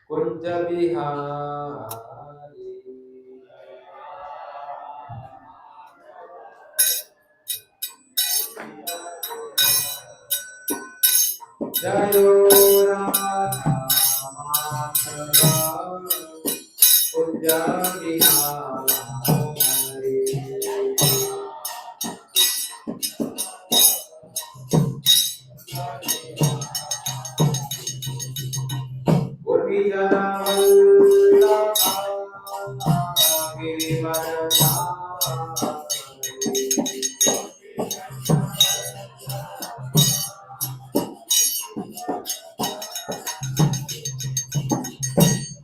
कुंज बिहारी जयो राधा माधव कुंज बिहारी गोपी जना वल्लभा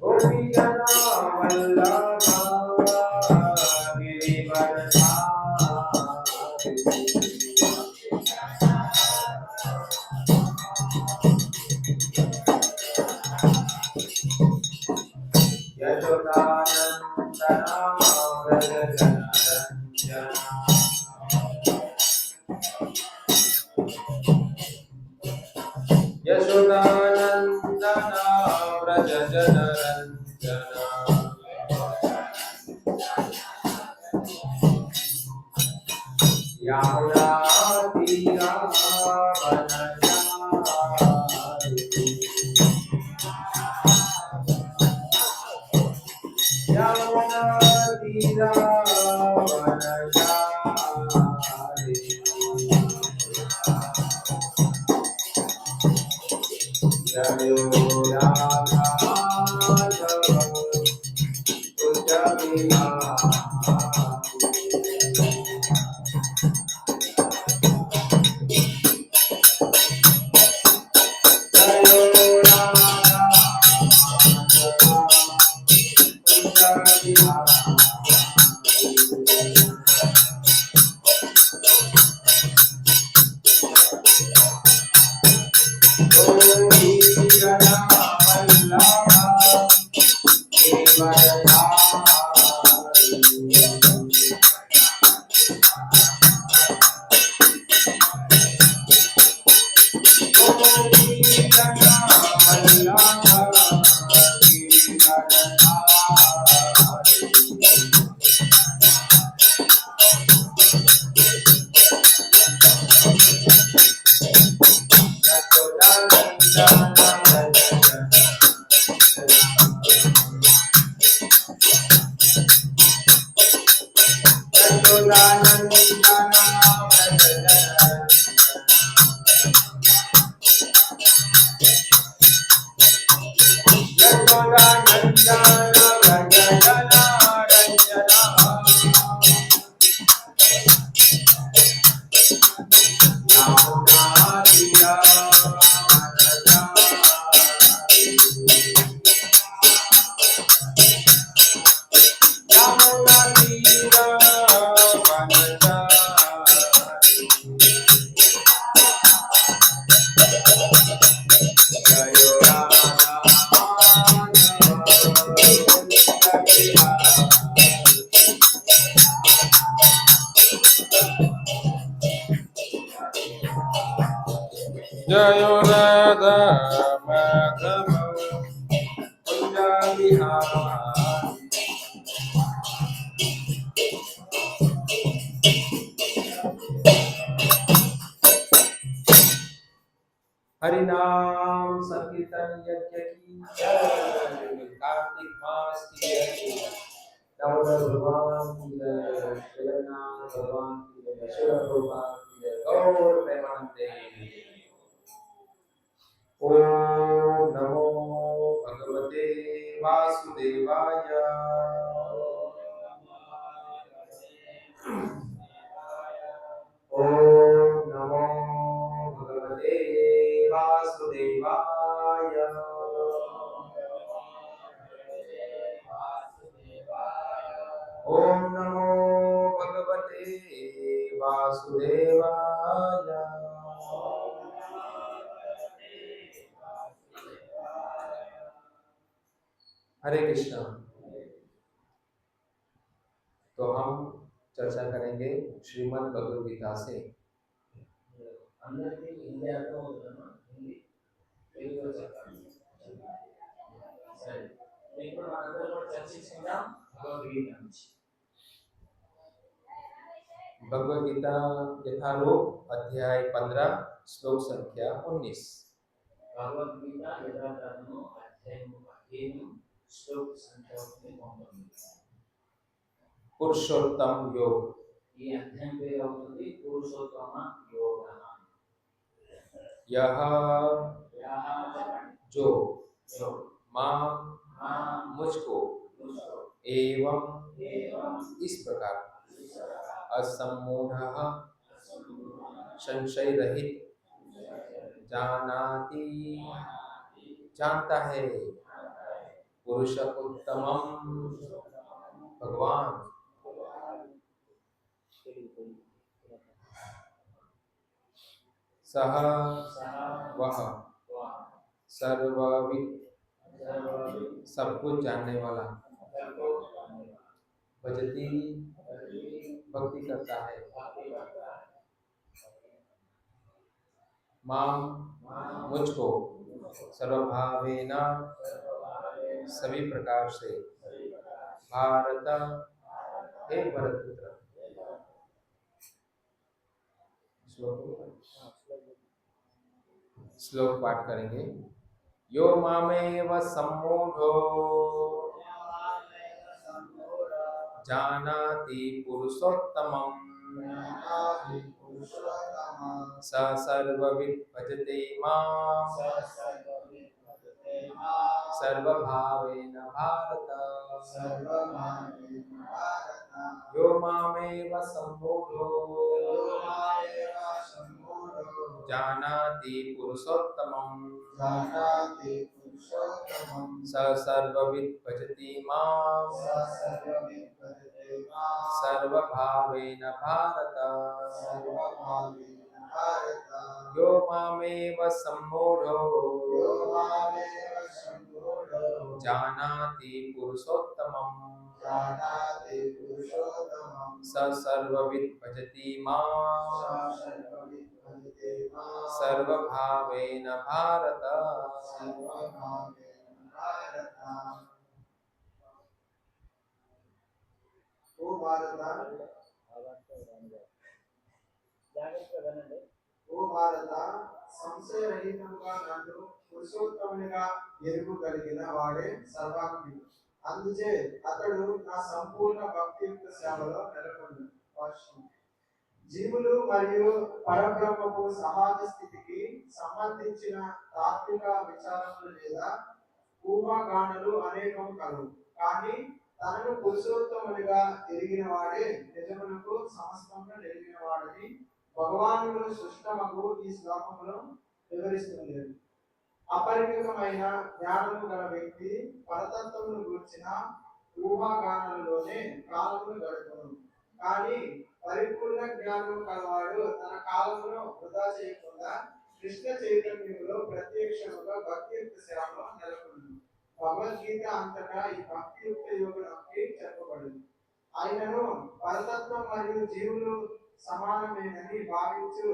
गोपी जना वल्लभा यशोदानंदना व्रज जनरंजना यशोदानंदना व्रज जनरंजना यमुना तीरावनचारि यमुना तीरावनचारि जयो राधा माधव कुंज बिहारी जयो राधा माधव कुंज बिहारी हरि नाम संकीर्तन यज्ञ की जय। कार्तिक मास की जय। दामोदर भगवान की जय। जगन्नाथ भगवान की जय। शिव भगवान की जय। गौर प्रेमानंदे। ओम नमो भगवते वासुदेवाय। ओम नमो भगवते वासुदेवाय। ओम नमो भगवते वासुदेवाय। हरे कृष्णा। तो हम चर्चा करेंगे श्रीमद् भगवद गीता से। ఇప్పుడు మనందరం కూడా చర్చించుకుందాం భగవద్గీత నుంచి. भगवद्गीता यथालोक अध्याय 15 श्लोक संख्या 19। भगवद्गीता यथातथनो अध्याय 15 श्लोक संख्या 19। पुरुषोत्तम योग। ఈ అధ్యాయం పేరు అవుతుంది పురుషోత్తమ యోగ। यह जो माम मुझको एवं इस प्रकार असम्मूढ़ः संशय रहित जानाति जानता है पुरुष उत्तमम भगवान सह वह सर्वविद सब कुछ जानने वाला भजती भक्ति करता है माम मुझको सर्वभावेन सभी प्रकार से भारत हे भरतपुत्र। श्लोक पाठ करेंगे। यो मामेव सम्मूढ़ो जानाति पुरुषोत्तमं स सर्वविद् भजते मां सर्वभावेन भारत। यो मामेव सम्मूढ़ो जानाति पुरुषोत्तमं स सर्वविद् भजति मां सर्वभावेन भारत। यो मामेव सम्मूढ़ो जानाति पुरुषोत्तमं स सर्वविद् भजति मां सर्वभावेन भारत। ओ भारत సంశయరహితంగా నన్ను పురుషోత్తమునిగా ఎరుగగలిగిన వాడే సర్వాత్ముడు। అందుచే అతడు నా సంపూర్ణ భక్తియుక్త సేవలో నెలకొన్నాడు। జీవులు మరియు పరబ్రహ్మకు సహజ స్థితికి సంబంధించిన తాత్విక విచారములు లేదా ఊహాగానాలు అనేకము కలవు। కానీ తనను పురుషోత్తమునిగా ఎరిగిన వాడే నిజమునకు సమస్తమును ఎరిగిన వాడని భగవానుడు సృష్టమగు ఈ శ్లోకములో వివరిస్తుంది। అపరిమితమైన జ్ఞానము గల వ్యక్తి పరతత్వమును గూర్చిన ఊహాగానాలలోనే కాలమును గడుపును। కానీ పరిపూర్ణ జ్ఞానము కలవాడు తన కాలమును వృధా చేయకుండా కృష్ణ చైతన్యములో ప్రత్యక్షముగా భక్తియుక్త సేవలో నెలకొను। భగవద్గీత అంతటా ఈ భక్తియుక్త యోగునికి చెప్పబడింది। ఆయనను పరతత్వం మరియు జీవులు సమానమేనని భావించు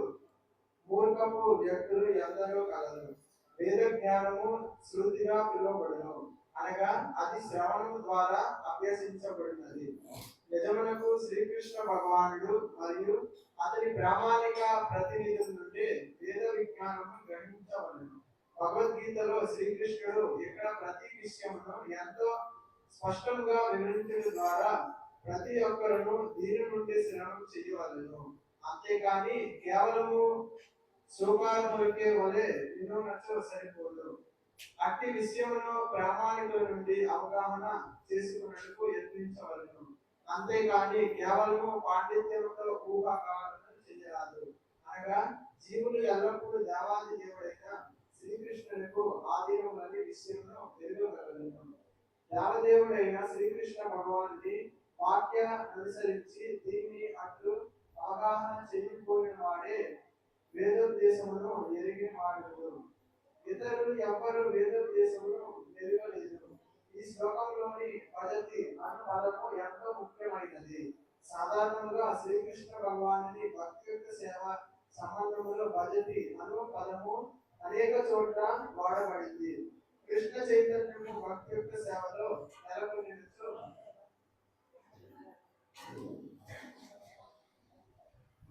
మూర్ఖపు వ్యక్తులు ఎందరో కలరు। వేద జ్ఞానము శృతిగా పిలువబడును, అనగా అది శ్రవణము ద్వారా అభ్యసించబడినది। నిజమునకు శ్రీకృష్ణ భగవానుడు మరియు అతని ప్రామాణిక ప్రతినిధుల నుండి వేద విజ్ఞానము గ్రహించబడును। భగవద్గీతలో శ్రీకృష్ణుడు ఇక్కడ ప్రతి విషయమును ఎంతో స్పష్టంగా వివరించడం ద్వారా ప్రతి ఒక్కరును దీని నుండి శ్రవణం చేయవలెను। అంతేకాని కేవలము శోకానుభవికే వలె వినోనచో సరిపోదు। అట్టి విషయమును ప్రామాణికుల నుండి అవగాహన చేసుకున్నట్టుకు యత్నించవలెను। అంతేకాని కేవలము పాండిత్యముతో ఊహాగానాలను చేయరాదు। అనగా జీవులు ఎల్లప్పుడూ దేవాది దేవుడైన శ్రీకృష్ణునికి ఆధీనములని విషయమును ఎరుగగలరు। దేవదేవుడైన శ్రీకృష్ణ భగవానుడి వాక్య అనుసరించి దీన్ని అట్లు అవగాహన చేయకపోయిన వాడే వేదోద్దేశమును ఎరిగిన వాడు। ఇతరులు ఎవ్వరూ వేదోద్దేశమును ఎరగలేదు। ఈ శ్లోకంలోని పద్ధతి అను పదము ఎంతో ముఖ్యమైనది। సాధారణంగా శ్రీకృష్ణ భగవానుని భక్తియుక్త సేవ సంబంధములో భజతి అను పదము అనేక చోట్ల వాడబడింది। కృష్ణ చైతన్యము భక్తియుక్త సేవలో నెలకొని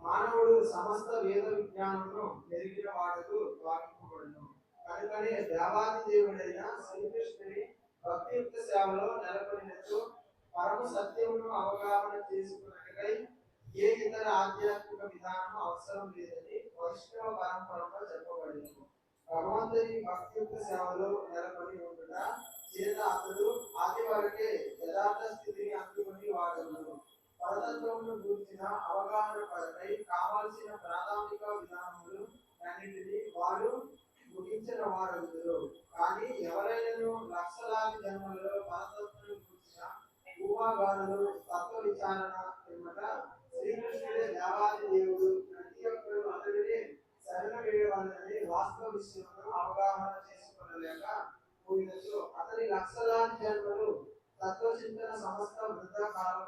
మానవుడు సమస్త వేద విజ్ఞానమును ఎరిగిన వాడుకు వాకింపబడును. కనుకనే దేవాది దేవుడైన శ్రీకృష్ణుని భక్తియుక్త సేవలో నెలకొనినచు పరమ సత్యమును అవగాహన చేసుకున్నట్టుకై ఏ ఇతర ఆధ్యాత్మిక విధానం అవసరం లేదని వైష్ణవ పరంపరలో చెప్పబడింది. భగవంతుని భక్తియుక్త సేవలో నెలకొని ఉండుట చేత అతడు ఆది వరకే యథార్థ స్థితిని అందుకొని వాడను. పరతత్వమును గురించిన అవగాహన పరమై కావాల్సిన ప్రాథమిక విధానములు అన్నింటినీ వారు ముగించిన వారు. కానీ ఎవరైనా లక్షలాది జన్మలలో పరతత్వమును గురించిన ఊహాగానులు తత్వ విచారణ పిమ్మట శ్రీకృష్ణుడే దేవాది దేవుడు ప్రతి ఒక్కరు అతడినే శరణ వేయవాలని వాస్తవ విషయమును అవగాహన చేసుకొనలేక పోయినచో అతని లక్షలాది జన్మలు తత్వచింతన సమస్త వృద్ధ కాలం.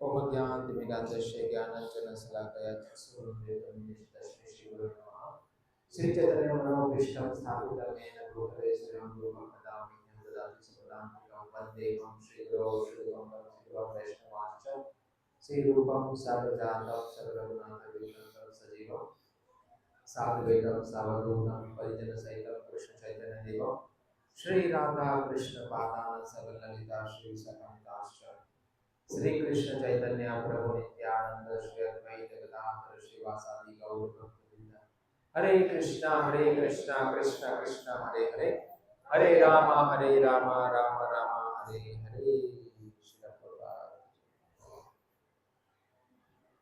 ओम ज्ञानतिमिरांतस्य ज्ञानांजनशलाकया चक्षुरुन्मीलितं तस्मै श्रीगुरुवे नमः। श्री चैतन्य मनोभीष्टं स्थापितं येन भूतले स्वयं रूपं कदामि ददाति सदां वन्देहं श्रीगुरौ श्रीगुरुं वैष्णवांश्च श्रीरूपं साग्रजातं सर्वरघुनाथाख्यं सजीवं साद्वैतं सावधूतं परिजनसहितं कृष्णचैतन्यदेवं श्रीराधा कृष्णपादान् सकलललिता श्रीसकान्ताश्च श्री कृष्ण चैतन्य प्रभु नित्यानंद श्री अद्वैत गदाधर श्रीवासादि गौर भक्तवृंद। हरे कृष्णा कृष्णा कृष्णा हरे हरे, हरे राम राम राम हरे हरे।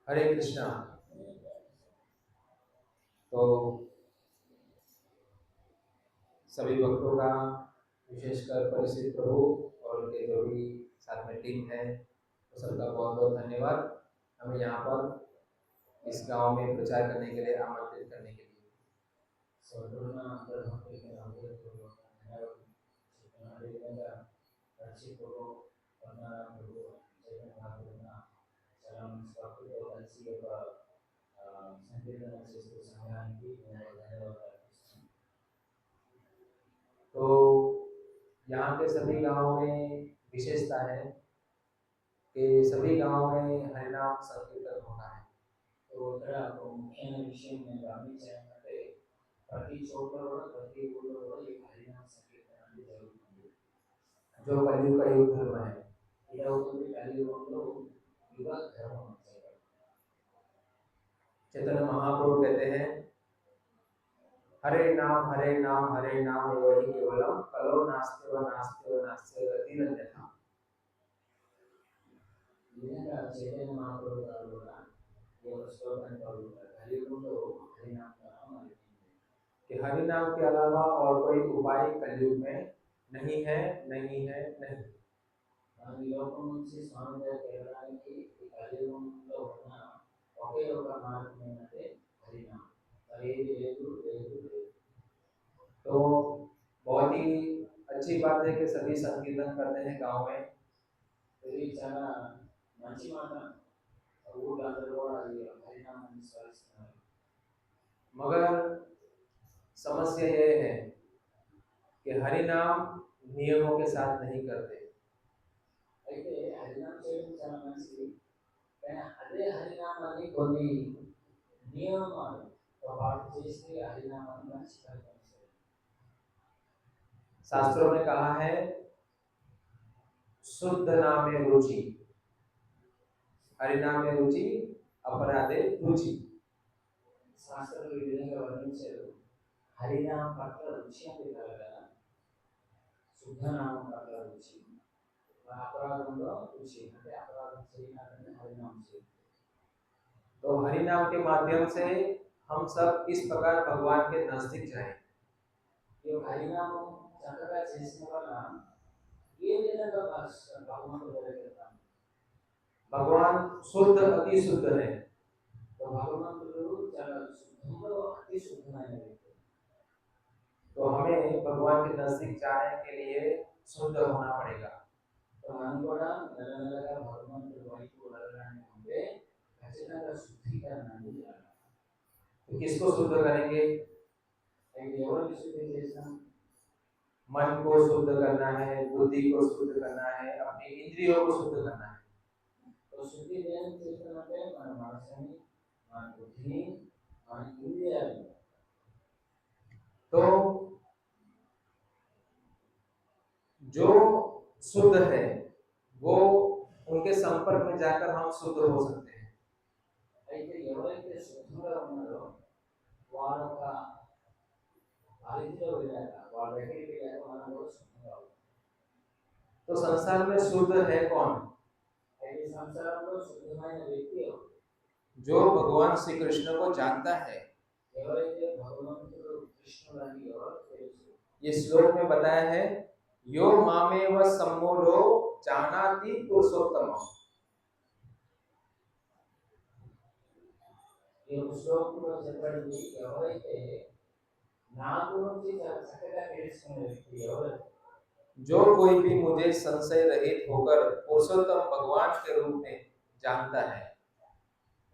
हरे कृष्णा। तो सभी भक्तों का, विशेषकर परिचित प्रभु और उनके जो भी साथ में टीम है, तो सबका बहुत बहुत धन्यवाद हमें यहाँ पर इस गांव में प्रचार करने के लिए आमंत्रित करने के लिए। तो यहाँ के सभी गांवों में विशेषता है कि सभी गांव में हरिनाम संकीर्तन होना है। तो मुख्य विषय में प्रति चोटलो प्रति ऊళ్ళో ఈ హరినామ సంకీర్తనాన్ని జరుగుతుంది। जो कलयुग का युग धर्म है, यह అవుతుంది కలియుగంలో యుగ ధర్మం। चैतन्य महाप्रभु कहते हैं हरे नाम वही केवलम कलो नास्ते नास्ते गति अन्यथा। నిజంగా చైతన్య మహాప్రభు గారు కూడా ఈ శ్లోకాన్ని పలుకుతారు, కలియుగంలో హరినామ कि हरि नाम के अलावा और कोई उपाय कलयुग में नहीं है। ఈ లోకం నుంచి స్వామి దగ్గరికి వెళ్ళడానికి ఈ కలియుగంలో ఉన్న ఒకే ఒక మార్గం ఏంటంటే హరినామం, ఏది లేదు। तो बहुत ही अच्छी बात है कि सभी संकीर्तन करते हैं गांव में। ఇది చాలా మంచి మాట, ఊళ్ళందరూ కూడా ఈ హరినామాన్ని స్మరిస్తున్నారు। मगर समस्या ये है कि हरिनाम नियमों के साथ नहीं करते। అయితే హరినామం చేయడం చాలా మంచిది, కానీ అదే హరినామాన్ని కొన్ని నియమాలతో పాటు చేస్తే హరినామాన్ని మంచి ఫలితం ఇస్తుంది। शास्त्रों में कहा है शुद्ध नाम में रुचि, हरिनाम में रुचि अपराधे रुचि। శాస్త్రంలో ఈ విధంగా వర్ణించారు, హరినామం పట్ల రుచి అంటే కలగల, శుద్ధనామం పట్ల రుచి, अपराधंలో రుచి అంటే अपराध చేయడానికి हरिनाम से। तो हरिनाम के माध्यम से हम सब इस प्रकार भगवान के नजदीक जाएं। ये हरिनाम చక్కగా చేసిన వల్ల ఏ విధంగా భగవంతుడు దగ్గరకెళ్తాం। भगवान शुद्ध अति शुद्ध है, तो భగవంతుడు చాలా శుద్ధంలో అతి శుద్ధమైన వ్యక్తి। तो हमें भगवान के नजदीक जाने के लिए शुद्ध होना पड़ेगा। तो మనం కూడా నెలనెలగా భగవంతుడి వైపు వెళ్ళడానికి ఉంటే ఖచ్చితంగా శుద్ధీకరణ చేయాలి। तो किसको शुद्ध करेंगे? ఎవరిని శుద్ధి చేస్తాం? मन को शुद्ध करना है, बुद्धि को शुद्ध करना है, अपनी इंद्रियों को शुद्ध करना है। तो शुद्धि ध्यान చేస్తున్నట్టే మన మనసుని, మన బుద్ధిని, మన ఇంద్రియాలని। तो जो शुद्ध है वो उनके संपर्क में जाकर हम शुद्ध हो सकते हैं। అయితే ఎవరైతే శుద్ధంగా ఉన్నారో వారు ఒక ఆదిలో వెళ్ళాక వాళ్ళ దగ్గరికి వెళ్ళాక మనం కూడా శుద్ధంగా అవుతాం। तो संसार में शुद्ध है कौन? అయితే సంసారంలో శుద్ధమైన వ్యక్తి ఎవరు? जो भगवान श्री कृष्ण को जानता है। ఎవరైతే భగవంతుడు కృష్ణుడని ఎవరు తెలుసు। ये श्लोक में बताया है यो मामेव सम्मूढ़ो जानाति पुरुषोत्तमम्। ये श्लोक में చెప్పబడింది ఎవరైతే నా గురించి చక్కగా తెలుసుకునే వ్యక్తి ఎవరు। जो कोई भी मुझे संशय रहित होकर पुरुषोत्तम भगवान के रूप में जानता है।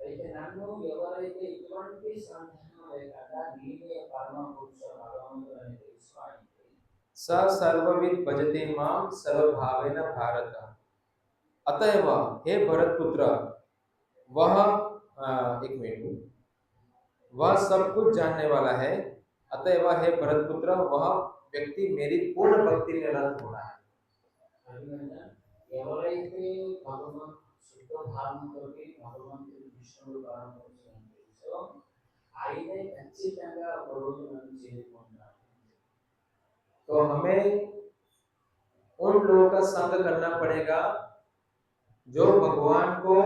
అయితే నన్ను ఎవరైతే ఇటువంటి సందేహం లేకుండా నీవే పరమ పురుష భగవంతుడని తెలుసుకొని स सर्वविद भजते मां सर्वभावेन भारत। अतएव हे भरत पुत्र वह एक मिनट, वह सब कुछ जानने वाला है। अतएव हे भरत पुत्र वह व्यक्ति मेरी पूर्ण भक्ति में रत होना है। ఎవరైతే భగవంతుడు శుద్ధ భావనతో భగవంతుడు విష్ణువు భావనతో ఆయనే ఖచ్చితంగా ఒక రోజు నన్ను చేరుకుంటాడు। तो हमें उन लोगों का संग करना पड़ेगा जो भगवान को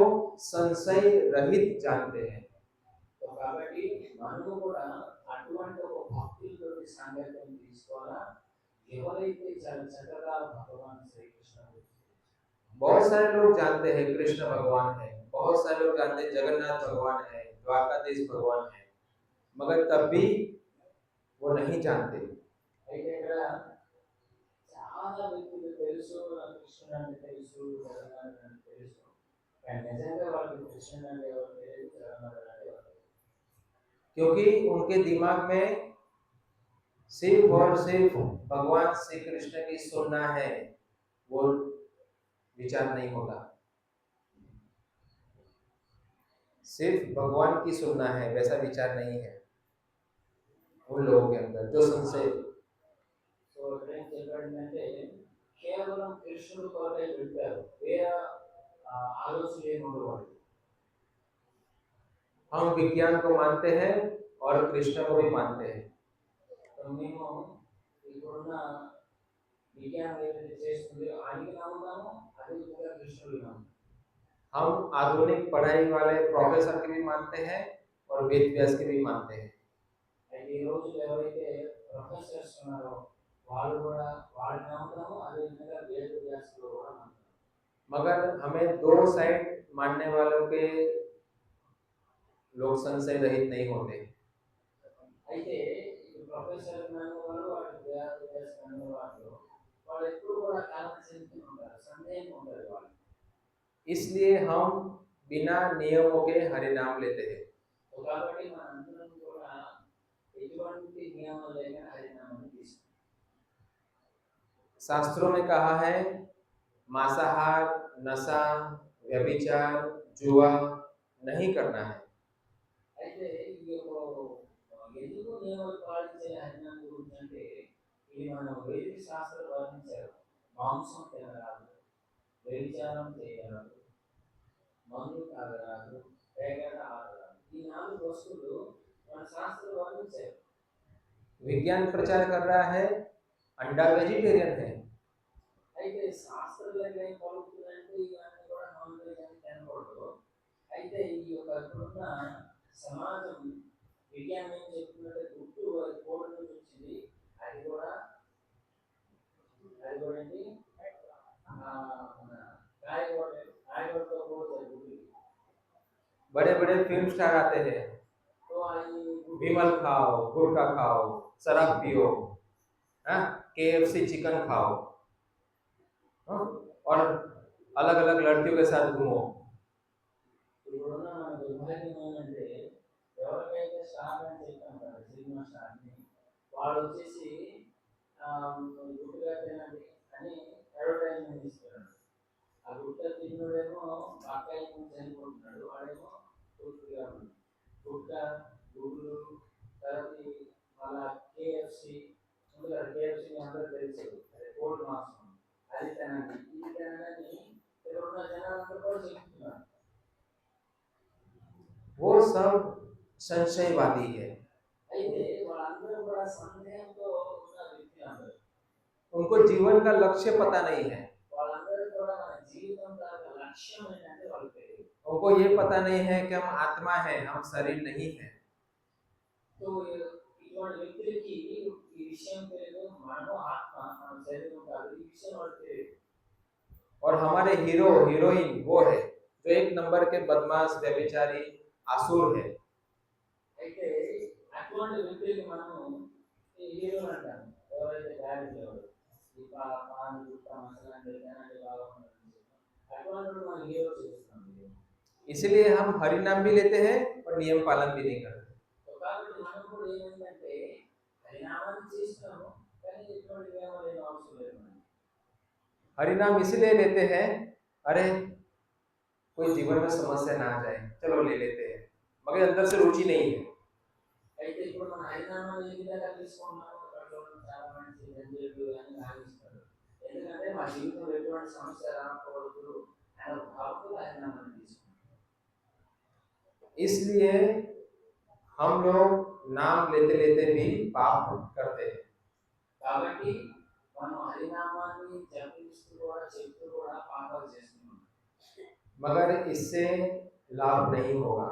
संशय रहित जानते हैं। तो కాబట్టి మనము కూడా అటువంటి ఒక భక్తితో సంగతిని తీసుకోవాలా ఎవరైతే చక్కగా భగవాన్ శ్రీ కృష్ణ। बहुत सारे लोग जानते हैं कृष्ण भगवान है, बहुत सारे लोग जानते हैं जगन्नाथ भगवान है, द्वारकाधीश भगवान है, मगर तब भी वो नहीं जानते। అయితే ఇక్కడ చాలా వ్యక్తులు తెలుసు కృష్ణుడు అంటే తెలుసు, జగన్నాథుడు అంటే తెలుసు, కానీ నిజంగా వాళ్ళకి కృష్ణుడు అంటే ఎవరు తెలియదు, జగన్నాథుడు అంటే ఎవరు తెలియదు। क्योंकि उनके दिमाग में सिर्फ और सिर्फ भगवान श्री कृष्ण की सुनना है, वो विचार नहीं होगा। सिर्फ भगवान की सुनना है वैसा विचार नहीं है उन लोगों के अंदर जो संशय। तो చెప్పండి కేవలం కృష్ణుడు కొరకే వింటారు, వేరే ఆలోచన ఏముండదు। हम विज्ञान को मानते हैं और कृष्ण को भी मानते हैं। तो మేము ఇప్పుడున్న విజ్ఞానం ఏదైతే చేస్తుందో ఆయనకి నమ్ముతాము, అదే విధంగా కృష్ణుడిని నమ్ముతాము। हम आधुनिक पढ़ाई वाले प्रोफेसर की भी मानते हैं और वेद व्यास की भी मानते हैं। అయితే ఈ రోజు ఎవరైతే ప్రొఫెసర్స్ ఉన్నారో వాళ్ళు కూడా వాళ్ళని నమ్ముతాము, అదే విధంగా వేద వ్యాసులు కూడా నమ్ముతాము। मगर हमें दो साइड मानने वालों के लोग संशय रहित नहीं होते। అయితే ఈ ప్రొఫెసర్ నమ్మేవాళ్ళు వాళ్ళు వేద వ్యాస నమ్మేవాళ్ళు వాళ్ళు ఎప్పుడు కూడా కాన్ఫిడెంట్ ఉంటారు, సందేహం ఉండదు వాళ్ళు। इसलिए हम बिना नियमों के हरि नाम लेते हैं। तो కాబట్టి మనందరం కూడా ఎటువంటి నియమాలు లేకుండా హరి నామాన్ని తీసుకుంటాం। शास्त्रों में कहा है मांसाहार, नशा, व्यभिचार, जुआ नहीं करना है। అయితే ఈ ఎందుకు నియమాలు పాటించే హరినామ గురించి అంటే ఇది మన వైదిక శాస్త్రాలు వర్ణించారు। మాంసం తినరాదు, వ్యభిచారం చేయరాదు, మందు తాగరాదు, పేగడ ఆడరాదు, ఈ 4 వస్తువులు మన శాస్త్రాలు వర్ణించారు। विज्ञान प्रचार कर रहा है अंडा वेजिटेरियन है। అయితే శాస్త్రాలు ఏం పలుకుతుందంటే ఇవన్నీ కూడా నాన్ వెజ్ అని తినకూడదు। అయితే ఈ యొక్క ఇప్పుడున్న సమాజం విజ్ఞానం ఏం చెప్తుందంటే గుడ్డు కోడి నుంచి వచ్చింది, అది కూడా ఏంటి కాయగూరతో పోతారు గుడ్డు। बड़े बड़े फिल्म स्टार आते हैं, तो विमल खाओ, गुटखा खाओ, शराब पियो, KFC चिकन खाओ, और अलग अलग लड़कियों के साथ घूमो। ఇప్పుడున్న మన దుర్భాగ్యం ఏంటంటే ఎవరికైతే స్టార్ అని చెప్తాం కదా సినిమా స్టార్ని, వాళ్ళు వచ్చేసి గుట్టుగా తినండి అని అడ్వర్టైజ్మెంట్ ఇస్తున్నాడు. ఆ గుట్ట తిన్నోడేమో బక్కాయి చనిపోతున్నాడు, వాడేమో పూర్తిగా గుట్ట గుడ్లు తర్వాత మళ్ళా కేఎఫ్సి ముందుగా కేఎఫ్సి అందరూ తెలుసు, అది కోల్డ్ మాంసం, అది తినండి ఇది తినని ఇక్కడ ఉన్న జనాలందరూ కూడా చెప్తున్నారు. वो सब संशयवादी है, उनको जीवन का लक्ष्य पता नहीं है, उनको ये पता नहीं है कि हम आत्मा है, हम शरीर नहीं है। तो और हमारे हीरो हीरोइन वो है जो एक नंबर के बदमाश व्यभिचारी आसुर है। అయితే అటువంటి వ్యక్తికి మనము హీరో అంటాము, ఎవరైతే గాడి లేవరు ఈ పాన్ గుట్ట మసాలా తినడానికి బాగా ఉంటుంది, అటువంటి మనం హీరో చేస్తున్నాం। इसलिए हम हरि नाम भी लेते हैं और नियम पालन भी नहीं करते। तो కాబట్టి మనం కూడా ఏమంటే హరి నామాన్ని చేస్తున్నాము కానీ ఇటువంటి నియమాలు ఏం అవసరం లేదు। हरि नाम इसलिए लेते हैं, अरे कोई जीवन में समस्या ना आ जाए चलो ले लेते हैं, मगर अंदर से रुचि नहीं है। అయితే ఇప్పుడు మన హరినామాలు ఏ విధంగా తీసుకుంటున్నామో అక్కడ చాలా మంది జంతువులు అని భావిస్తారు, ఎందుకంటే మా జీవితంలో ఎటువంటి సమస్య రాకూడదు అనే భావంతో హరినామాన్ని తీసుకుంటాం। इसलिए हम लोग नाम लेते लेते भी पाप करते हैं। కాబట్టి మనం హరినామాన్ని జపిస్తూ కూడా చెప్తూ కూడా పాపాలు చేస్తున్నాం, मगर इससे लाभ नहीं होगा।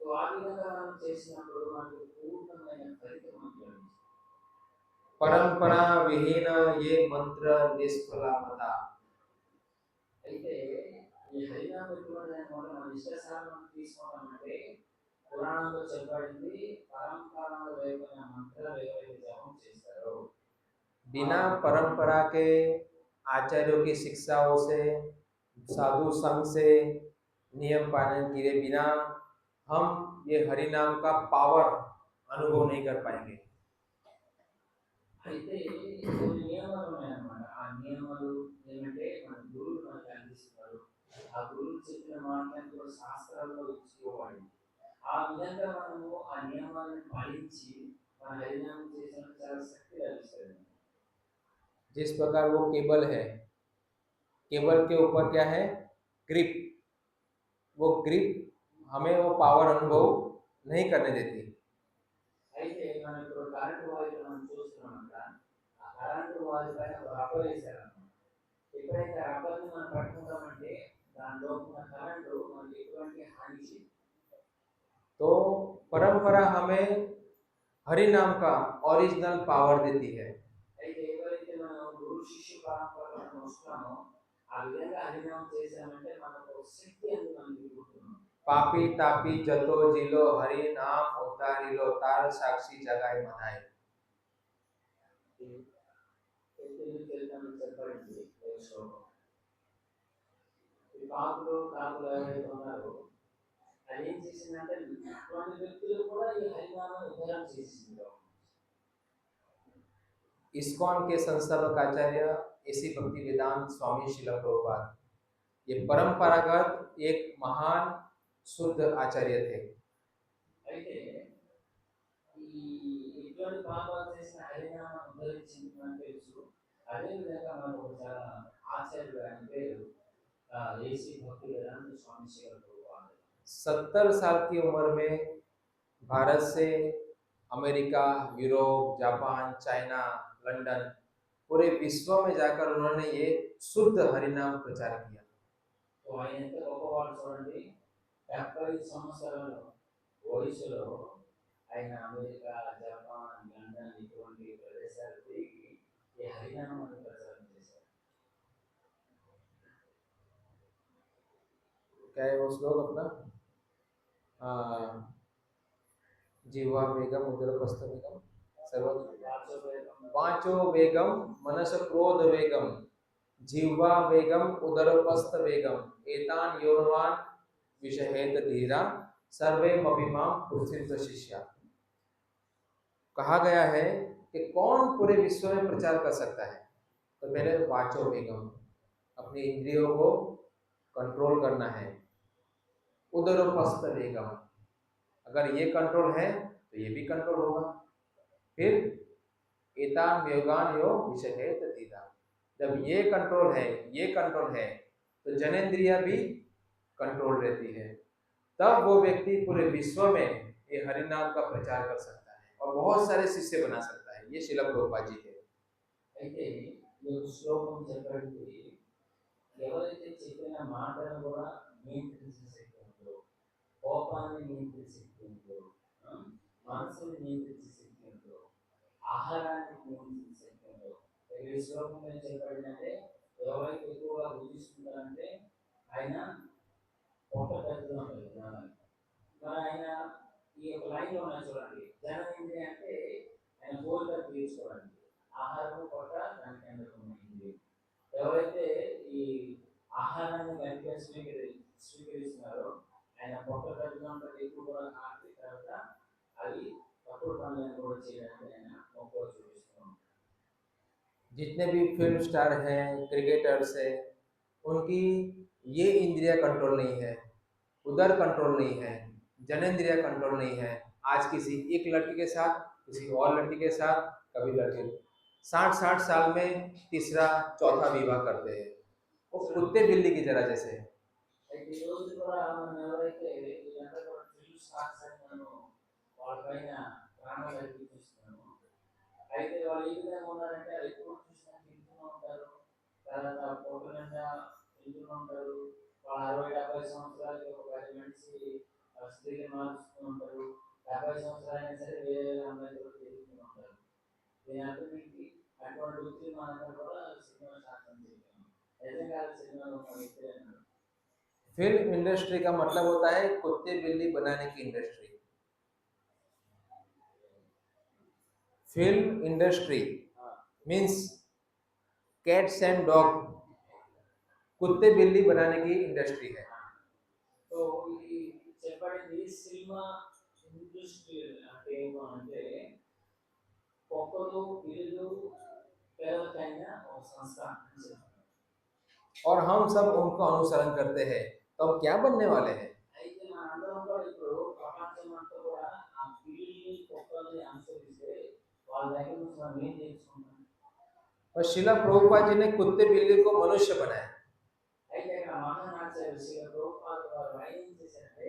तो ఆ విధంగా మనం చేసినప్పుడు మనకు పూర్ణమైన ఫలితం ఉంటుంది। परंपरा विहीन ये मंत्र निष्फलमता। అయితే ఈ హరినామ విలువలను మనం ఇష్టసారం తీసుకోవాలంటే పురాణంలో చెప్పబడింది, పరంపరలో వేయబడిన మంత్రాలు ఏవైతే జపం చేస్తారో बिना परंपरा के आचार्यों की शिक्षाओं से साधु संघ से नियम पालन किए बिना हम ये हरि नाम का पावर अनुभव नहीं कर पाएंगे। అయితే కొన్ని నియమాలు ఉన్నాయన్నమాట, ఆ నియమాలు ఏమంటే మన గురువులు మనకు అందిస్తున్నారు, ఆ గురువులు చెప్పిన మాటలను కూడా శాస్త్రాల్లో ఇచ్చుకోవాలి, ఆ విధంగా మనము ఆ నియమాలను పాటించి మన హరినామం చేసినప్పుడు చాలా శక్తి లభిస్తుంది। जिस प्रकार वो केबल है, केबल के ऊपर क्या है ग्रिप, वो ग्रिप हमें वो पावर अनुभव नहीं करने देती। అయితే మనం ఇప్పుడు కరెంట్ వైర్ మనం చూస్తున్నామంట, ఆ కరెంట్ వైర్ పైన రబ్బర్ వేశారన్నమాట, ఎప్పుడైతే రబ్బర్ని మనం పట్టుకుంటామంటే దానిలో ఉన్న కరెంట్ మనకి ఎటువంటి హాని చేయదు। तो परंपरा हमें हरि नाम का ओरिजिनल पावर देती है। అయితే ఎవరైతే మనం గురు శిష్య పరంపరలో వస్తున్నామో ఆ విధంగా హరినామం చేశామంటే మనకు శక్తి అనేది మనకి పుడుతుంది। पापी तापी जतो जिलो हरि नाम उतारिलो तार साक्षी जगाए मनाए। పాపులు తాపులు ఎవరైతే ఉన్నారో అది ఏం చేసిందంటే అటువంటి వ్యక్తులు కూడా ఈ హరినామాన్ని ఉద్ధారం చేసింది। इस्कॉन के संस्थापक आचार्य एसी भक्ति वेदांत स्वामी श्रील प्रभुपाद ये परंपरागत एक महान शुद्ध आचार्य थे। అయితే ఈ ఇటువంటి పాపాలు చేసిన హరినామాన్ని ఉద్ధరించింది మనకు తెలుసు, అదే విధంగా మనకు చాలా ఆచార్యుడు ఆయన పేరు एसी भक्ति वेदांत स्वामी श्रील प्रभुपाद। 70 साल की उम्र में भारत से America, Europe, Japan, China, London पूरे विश्व में जाकर उन्होंने ये शुद्ध हरिनाम प्रचार किया। तो ఆయన ఎంత గొప్పవాడు చూడండి, 70 సంవత్సరాల వయసులో ఆయన అమెరికా, జపాన్, లండన్ ఇటువంటి ప్రదేశాలు తిరిగి ఈ హరినామాన్ని ప్రచారం చేశారు। क्या है वो श्लोक अपना जीवा वेगम उदरपस्थ वेगम सर्व वाचो वेगम मनस क्रोध वेगम जीवा वेगम उदरपस्थ वेगम एतान योनवान विषहेत धीरा सर्वे मभिमाम पृथ्वी शिष्या। कहा गया है कि कौन पूरे विश्व में प्रचार कर सकता है, तो पहले वाचो वेगम, अपनी इंद्रियों को कंट्रोल करना है। उदरोपस्थ वेगम, अगर ये कंट्रोल है तो ये भी कंट्रोल होगा। फिर एतान वेगान यो विषय ततीता, जब ये कंट्रोल है, ये कंट्रोल है, तो जनेन्द्रिया भी कंट्रोल रहती है। तब वो व्यक्ति पूरे विश्व में ये हरिनाम का प्रचार कर सकता है और बहुत सारे शिष्य बना सकता है। ये शिला प्रभुपाद जी थे। అయితే ఈ శ్లోకం చెప్పండి, ఎవరైతే చెప్పిన మాటను కూడా నియంత్రించే శక్తి ఉందో, కోపాన్ని నియంత్రించే శక్తి ఉందో, మనసుని నియంత్రించే శక్తి ఉందో, ఆహారాన్ని నియంత్రించే శక్తి ఉందో, ఈ శ్లోకంలో చెప్పబడినట్టే ఎవరైతే ఎక్కువగా భుజిస్తున్నారంటే ఆయన పొట్ట పెద్దగా ఉంటుంది. మరి ఆయన ఈ యొక్క లైన్లో ఉన్న చూడండి, జననేంద్రియ అంటే ఆయన కోరికలు తీర్చుకోవడానికి, ఆహారము పొట్ట దానికి అందుతుంది. ఎవరైతే ఈ ఆహారాన్ని గట్టిగా స్వీకరిస్తున్నారో ఆయన పొట్ట పెద్దగా ఉంటుంది, ఎక్కువ కూడా ఆర్థిక తర్వాత అవి తప్పుడు పనులను కూడా చేయడానికి ఆయన మొక్కువ చూపిస్తున్నాం. जितने भी फिल्म स्टार हैं, क्रिकेटर्स हैं, उनकी ये इंद्रिया कंट्रोल नहीं है, उधर कंट्रोल नहीं है, जनेन्द्रिया कंट्रोल नहीं है। आज किसी एक लड़की के साथ, किसी और लड़की के साथ, कभी लड़के 60-60 साल में तीसरा चौथा विवाह करते हैं। वो कुत्ते बिल्ली की तरह जैसे है। అయితే ఈ రోజు కూడా మనం ఎవరైతే వీళ్ళంతా కూడా ఫిల్మ్ స్టార్స్ అని మనం వాళ్ళ పైన ప్రాణాలు అర్పించేస్తున్నాము. అయితే వాళ్ళు ఏ విధంగా ఉన్నారంటే అది ఎప్పుడు చూసినా తింటూనే ఉంటారు, తర్వాత పొట్ట నిండా తింటూనే ఉంటారు. వాళ్ళు 60-70 సంవత్సరాలకి ఒక 10 మనిషి స్త్రీని మారుస్తూ ఉంటారు. 70 సంవత్సరాలైనా సరే వేరే అమ్మాయితో తిరుగుతూ ఉంటారు. దీని అర్థం ఏంటి? అటువంటి వృత్తిని మనందరం కూడా సినిమా శాస్త్రం చెప్పాము. నిజంగా సినిమాలో ఉన్న వ్యక్తి అన్నారు. फिल्म इंडस्ट्री का मतलब होता है कुत्ते बिल्ली बनाने की industry. Film industry means cats and dog, कुत्ते बिल्ली बनाने की इंडस्ट्री है। సో ఇది చెప్పబడింది సినిమా ఇండస్ట్రీ అంటే ఏమో అంటే కుక్కలు పిల్లులు పేదలకైన ఒక సంస్థ అని చెప్తారు. और हम सब उनको अनुसरण करते हैं, तो हम क्या बनने वाले हैं? అయితే మనందరం కూడా ఇప్పుడు ప్రపంచం అంతా కూడా ఆ పిల్లి కుక్కల్ని అనుసరిస్తే వాళ్ళ దగ్గర నుంచి మనం ఏం నేర్చుకుంటాం? और शिला प्रभुपाद जी ने कुत्ते बिल्ली को मनुष्य बनाया। అయితే ఇక్కడ మహానాచార్య శ్రీ ప్రభుపాద వారు ఆయన ఏం చేశారంటే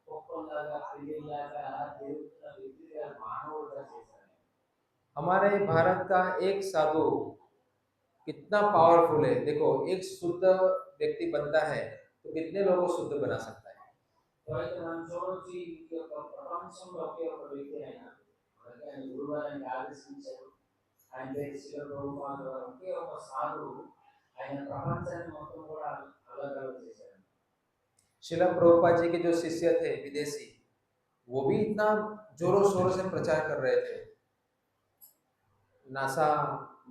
కుక్కల్లాగా పిల్లిలాగా తిరుగుతున్న వ్యక్తిగా మానవుడిగా చేశారు. हमारे भारत का एक साधु कितना पावरफुल है, देखो एक शुद्ध व्यक्ति बनता है तो कितने लोगों को शुद्ध बना सकता है। సో అయితే మనం చూడొచ్చు ఈ యొక్క ప్రపంచంలో ఒకే ఒక వ్యక్తి ఆయన, అలాగే ఆయన గురువారానికి ఆదేశించారు. ఆయన పేరు శ్రీ ప్రభుపాద వారు, ఒకే ఒక సాధువు ఆయన ప్రపంచాన్ని మొత్తం కూడా అలగలగ చేశారు. शिला प्रभुपाद जी के जो शिष्य थे विदेशी, वो भी इतना जोरों शोरों से प्रचार कर रहे थे, नासा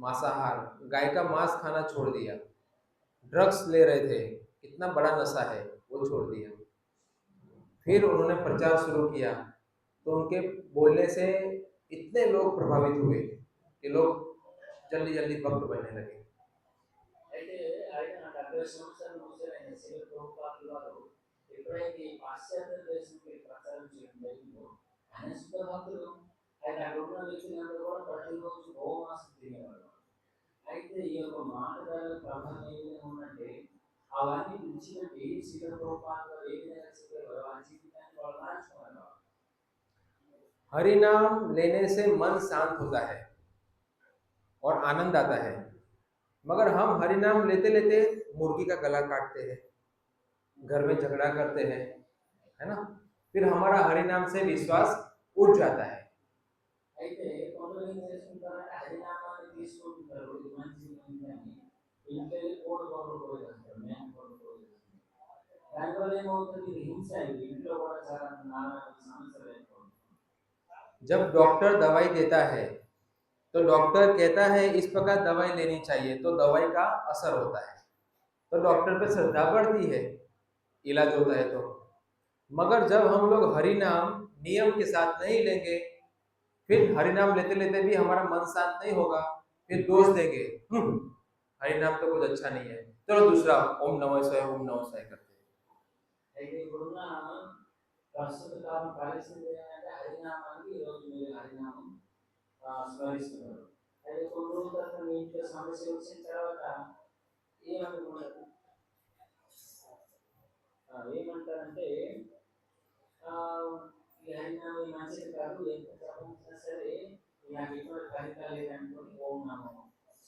मांसाहार, गाय का मांस खाना छोड़ दिया, ड्रग्स ले रहे थे, कितना बड़ा नशा है वो छोड़ दिया। फिर उन्होंने प्रचार शुरू किया तो उनके बोलने से इतने लोग प्रभावित हुए कि लोग जल्दी जल्दी भक्त बनने लगे। అయితే ఆయన 70 సంవత్సరాల నుంచి ఆయన శ్రీ ప్రభుపాద వారు ఎప్పుడైతే ఈ పాశ్చాత్య దేశంకి ప్రచారం చేయడం జరిగిందో ఆయన శుద్ధ భక్తులు. ఆయన అక్కడ ఉన్న వ్యక్తులందరూ కూడా ప్రతిరోజు గోమాంసం తినేవారు. అయితే ఈ యొక్క మాటల ప్రభావం ఏ విధంగా ఉందంటే అవన్నీ విడిచిపెట్టి శ్రీ ప్రభుపాద వారు ఏ విధంగా చెప్పారో ఆ జీవితాన్ని వాళ్ళు మార్చుకున్నారు. हरि नाम लेने से मन शांत होता है और आनंद आता है, मगर हम हरि नाम लेते लेते मुर्गी का गला काटते हैं, घर में झगड़ा करते हैं, है ना। फिर हमारा हरि नाम से विश्वास उठ जाता है। అయితే కొందరు ఏం చేసుకుంటారంటే హరినామాన్ని తీసుకుంటున్నారు, ఇది మంచిది అని ఇంట్లో కోడి గొడవలు కూడా చేస్తారు, మేక గొడవలు కూడా చేస్తారు. దానివల్ల ఏమవుతుంది? ఇది హింస, ఇది ఇంట్లో కూడా చాలా నానా సమస్యలు ఏర్పడుతుంది. जब डॉक्टर दवाई देता है तो डॉक्टर कहता है इस प्रकार दवाई लेनी चाहिए, तो दवाई का असर होता है, तो डॉक्टर पे श्रद्धा बढ़ती है, इलाज होता है। तो मगर जब हम लोग हरि नाम नियम के साथ नहीं लेंगे फिर हरि नाम लेते लेते भी हमारा मन शांत नहीं होगा, फिर दोष देंगे, हरि नाम तो कुछ अच्छा नहीं है, चलो दूसरा ओम नमः शिवाय, ओम नमः शिवाय करते हैं। అయితే ఇప్పుడున్న ప్రస్తుత కాలం పరిస్థితి ఏంటంటే హరినామానికి ఈరోజు మీరు హరినామం స్మరిస్తున్నారు. అయితే కొన్ని రోజుల తర్వాత మీ ఇంట్లో సమస్య వచ్చిన తర్వాత ఏమనుకుంటారు? ఏమంటారంటే ఈ హరినామం మంచిది కాదు, ఎంత జపించినా సరే నాకు ఎటువంటి ఫలితాలు లేదనుకొని ఓం నమో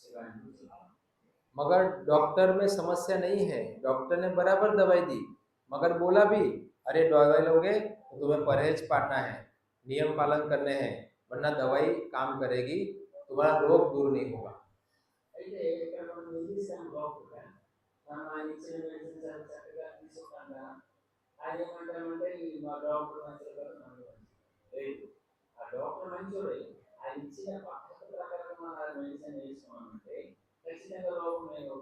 శివాయ అని చెప్తారు. मगर डॉक्टर में समस्या नहीं है, डॉक्टर ने बराबर दवाई दी, मगर बोला भी अरे दवाई लोगे तो तुम्हें परहेज पालना है, नियम पालन करने हैं, वरना दवाई काम करेगी, तुम्हारा रोग दूर नहीं होगा। అయితే ఇక్కడ మనం నిర్దిష్టం లోపల మనం ఆయన ఇచ్చిన మెడిసిన్ చాలా చక్కగా తీసుకుంటాం కదా, ఆయన ఏమంటామంటే ఈ మా డాక్టర్ మంచి కాదు, మనకు మంచి లేదు. ఆ డాక్టర్ మంచోడే, ఆయన ఇచ్చిన పద్ధతి ప్రకారం మనం ఆ మెడిసిన్ వేసుకున్నామంటే ఖచ్చితంగా రోగం లేదు.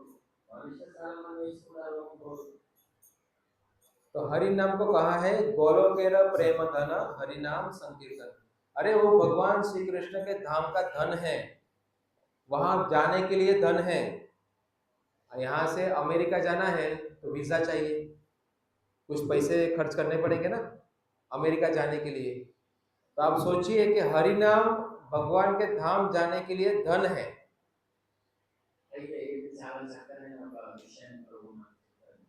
మనుషులు చాలా మంది వేసుకున్న రోగం పోదు. तो हरि नाम को कहा है गोलोकेरा प्रेम धन हरि नाम संकीर्तन। अरे वो भगवान श्री कृष्ण के धाम का धन है, वहां जाने के लिए धन है। यहाँ से अमेरिका जाना है तो वीजा चाहिए, कुछ पैसे खर्च करने पड़ेंगे ना अमेरिका जाने के लिए। तो आप सोचिए कि हरि नाम भगवान के धाम जाने के लिए धन है। అయితే ఇది చాలా చక్కనైన ఒక విషయాన్ని ప్రభు మనకు చెప్పారు.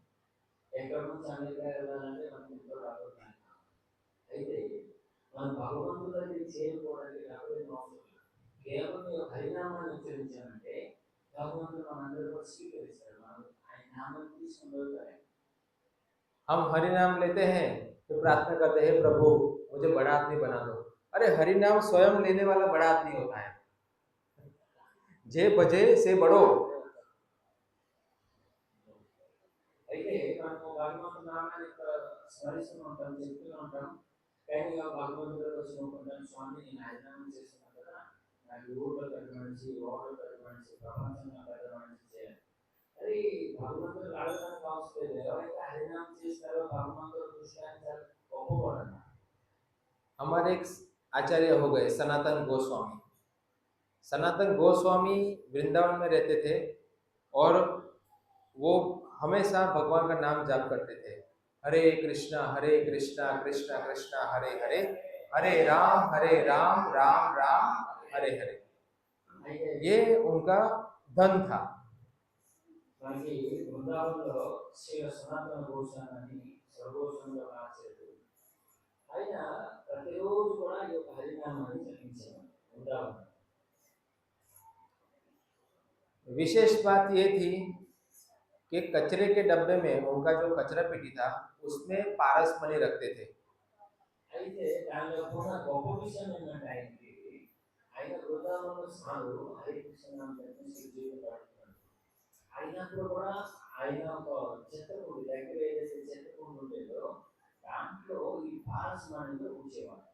ఎక్కడ నుంచి అమెరికా వెళ్ళాలంటే మనకి ఎంతో డబ్బులు కావాలి. అయితే మన భగవంతుడి దగ్గరికి చేరుకోవడానికి డబ్బులు ఏం అవసరం లేదు. కేవలం ఈ హరినామాన్ని ఉచ్చరించామంటే భగవంతుడు మనందరూ కూడా స్వీకరిస్తాడు. మనం ఆయన నామాన్ని తీసుకుని వెళ్తారు. हम हरि नाम लेते हैं तो प्रार्थना करते हैं प्रभु मुझे बड़ा आदमी बना दो। अरे हरि नाम स्वयं लेने वाला बड़ा आदमी होता है, जे बजे से बड़ो। అయితే మనము భగవంతుడి నామాన్ని స్మరిస్తూ ఉంటాం, చెప్తూ ఉంటాం. కానీ ఆ భగవంతుడు వచ్చి అనుకుంటాను, స్వామి నేను హరినామం చేస్తున్నాను కదా, నాకు ఊళ్ళో పెద్ద మనిషి, ఓడలో పెద్ద మనిషి, ప్రపంచంలో పెద్ద మనిషి చేయాలి. అది భగవంతుడు అడగడానికి అవసరం లేదు. ఎవరైతే హరినామం చేస్తారో భగవంతుడు దృష్టిని చాలా గొప్పవాడు. हमारे एक आचार्य हो गए सनातन गोस्वामी। सनातन गोस्वामी वृंदावन में रहते थे और वो हमेशा भगवान का नाम जाप करते थे, हरे कृष्णा कृष्णा कृष्णा हरे हरे, हरे राम राम राम हरे हरे। అయితే ये उनका धन था। మనకి బృందావనంలో శ్రీ సనాతన గోస్వామి అని సర్వోత్సవంలో రాశారు. ఆయన ప్రతిరోజు కూడా ఈ యొక్క హరినామాన్ని జపించేవారు బృందావనం. विशेष बात ये थी कि कचरे के डब्बे में उनका जो कचरा पेटी था उसमें पारस मणि रखते थे। అయితే దానిలో ఉన్న గొప్ప విషయం ఏంటంటే ఆయనకి ఆయన బృందావనంలో సాగు హరి కృష్ణ నామ జపించి జీవితం గడుపుతున్నాడు. అయినప్పుడు కూడా ఆయన ఒక చెత్తకుండి దగ్గర ఏదైతే చెత్తకుండి ఉండేదో దాంట్లో ఈ పారస్ మణిలో ఉంచేవాడు.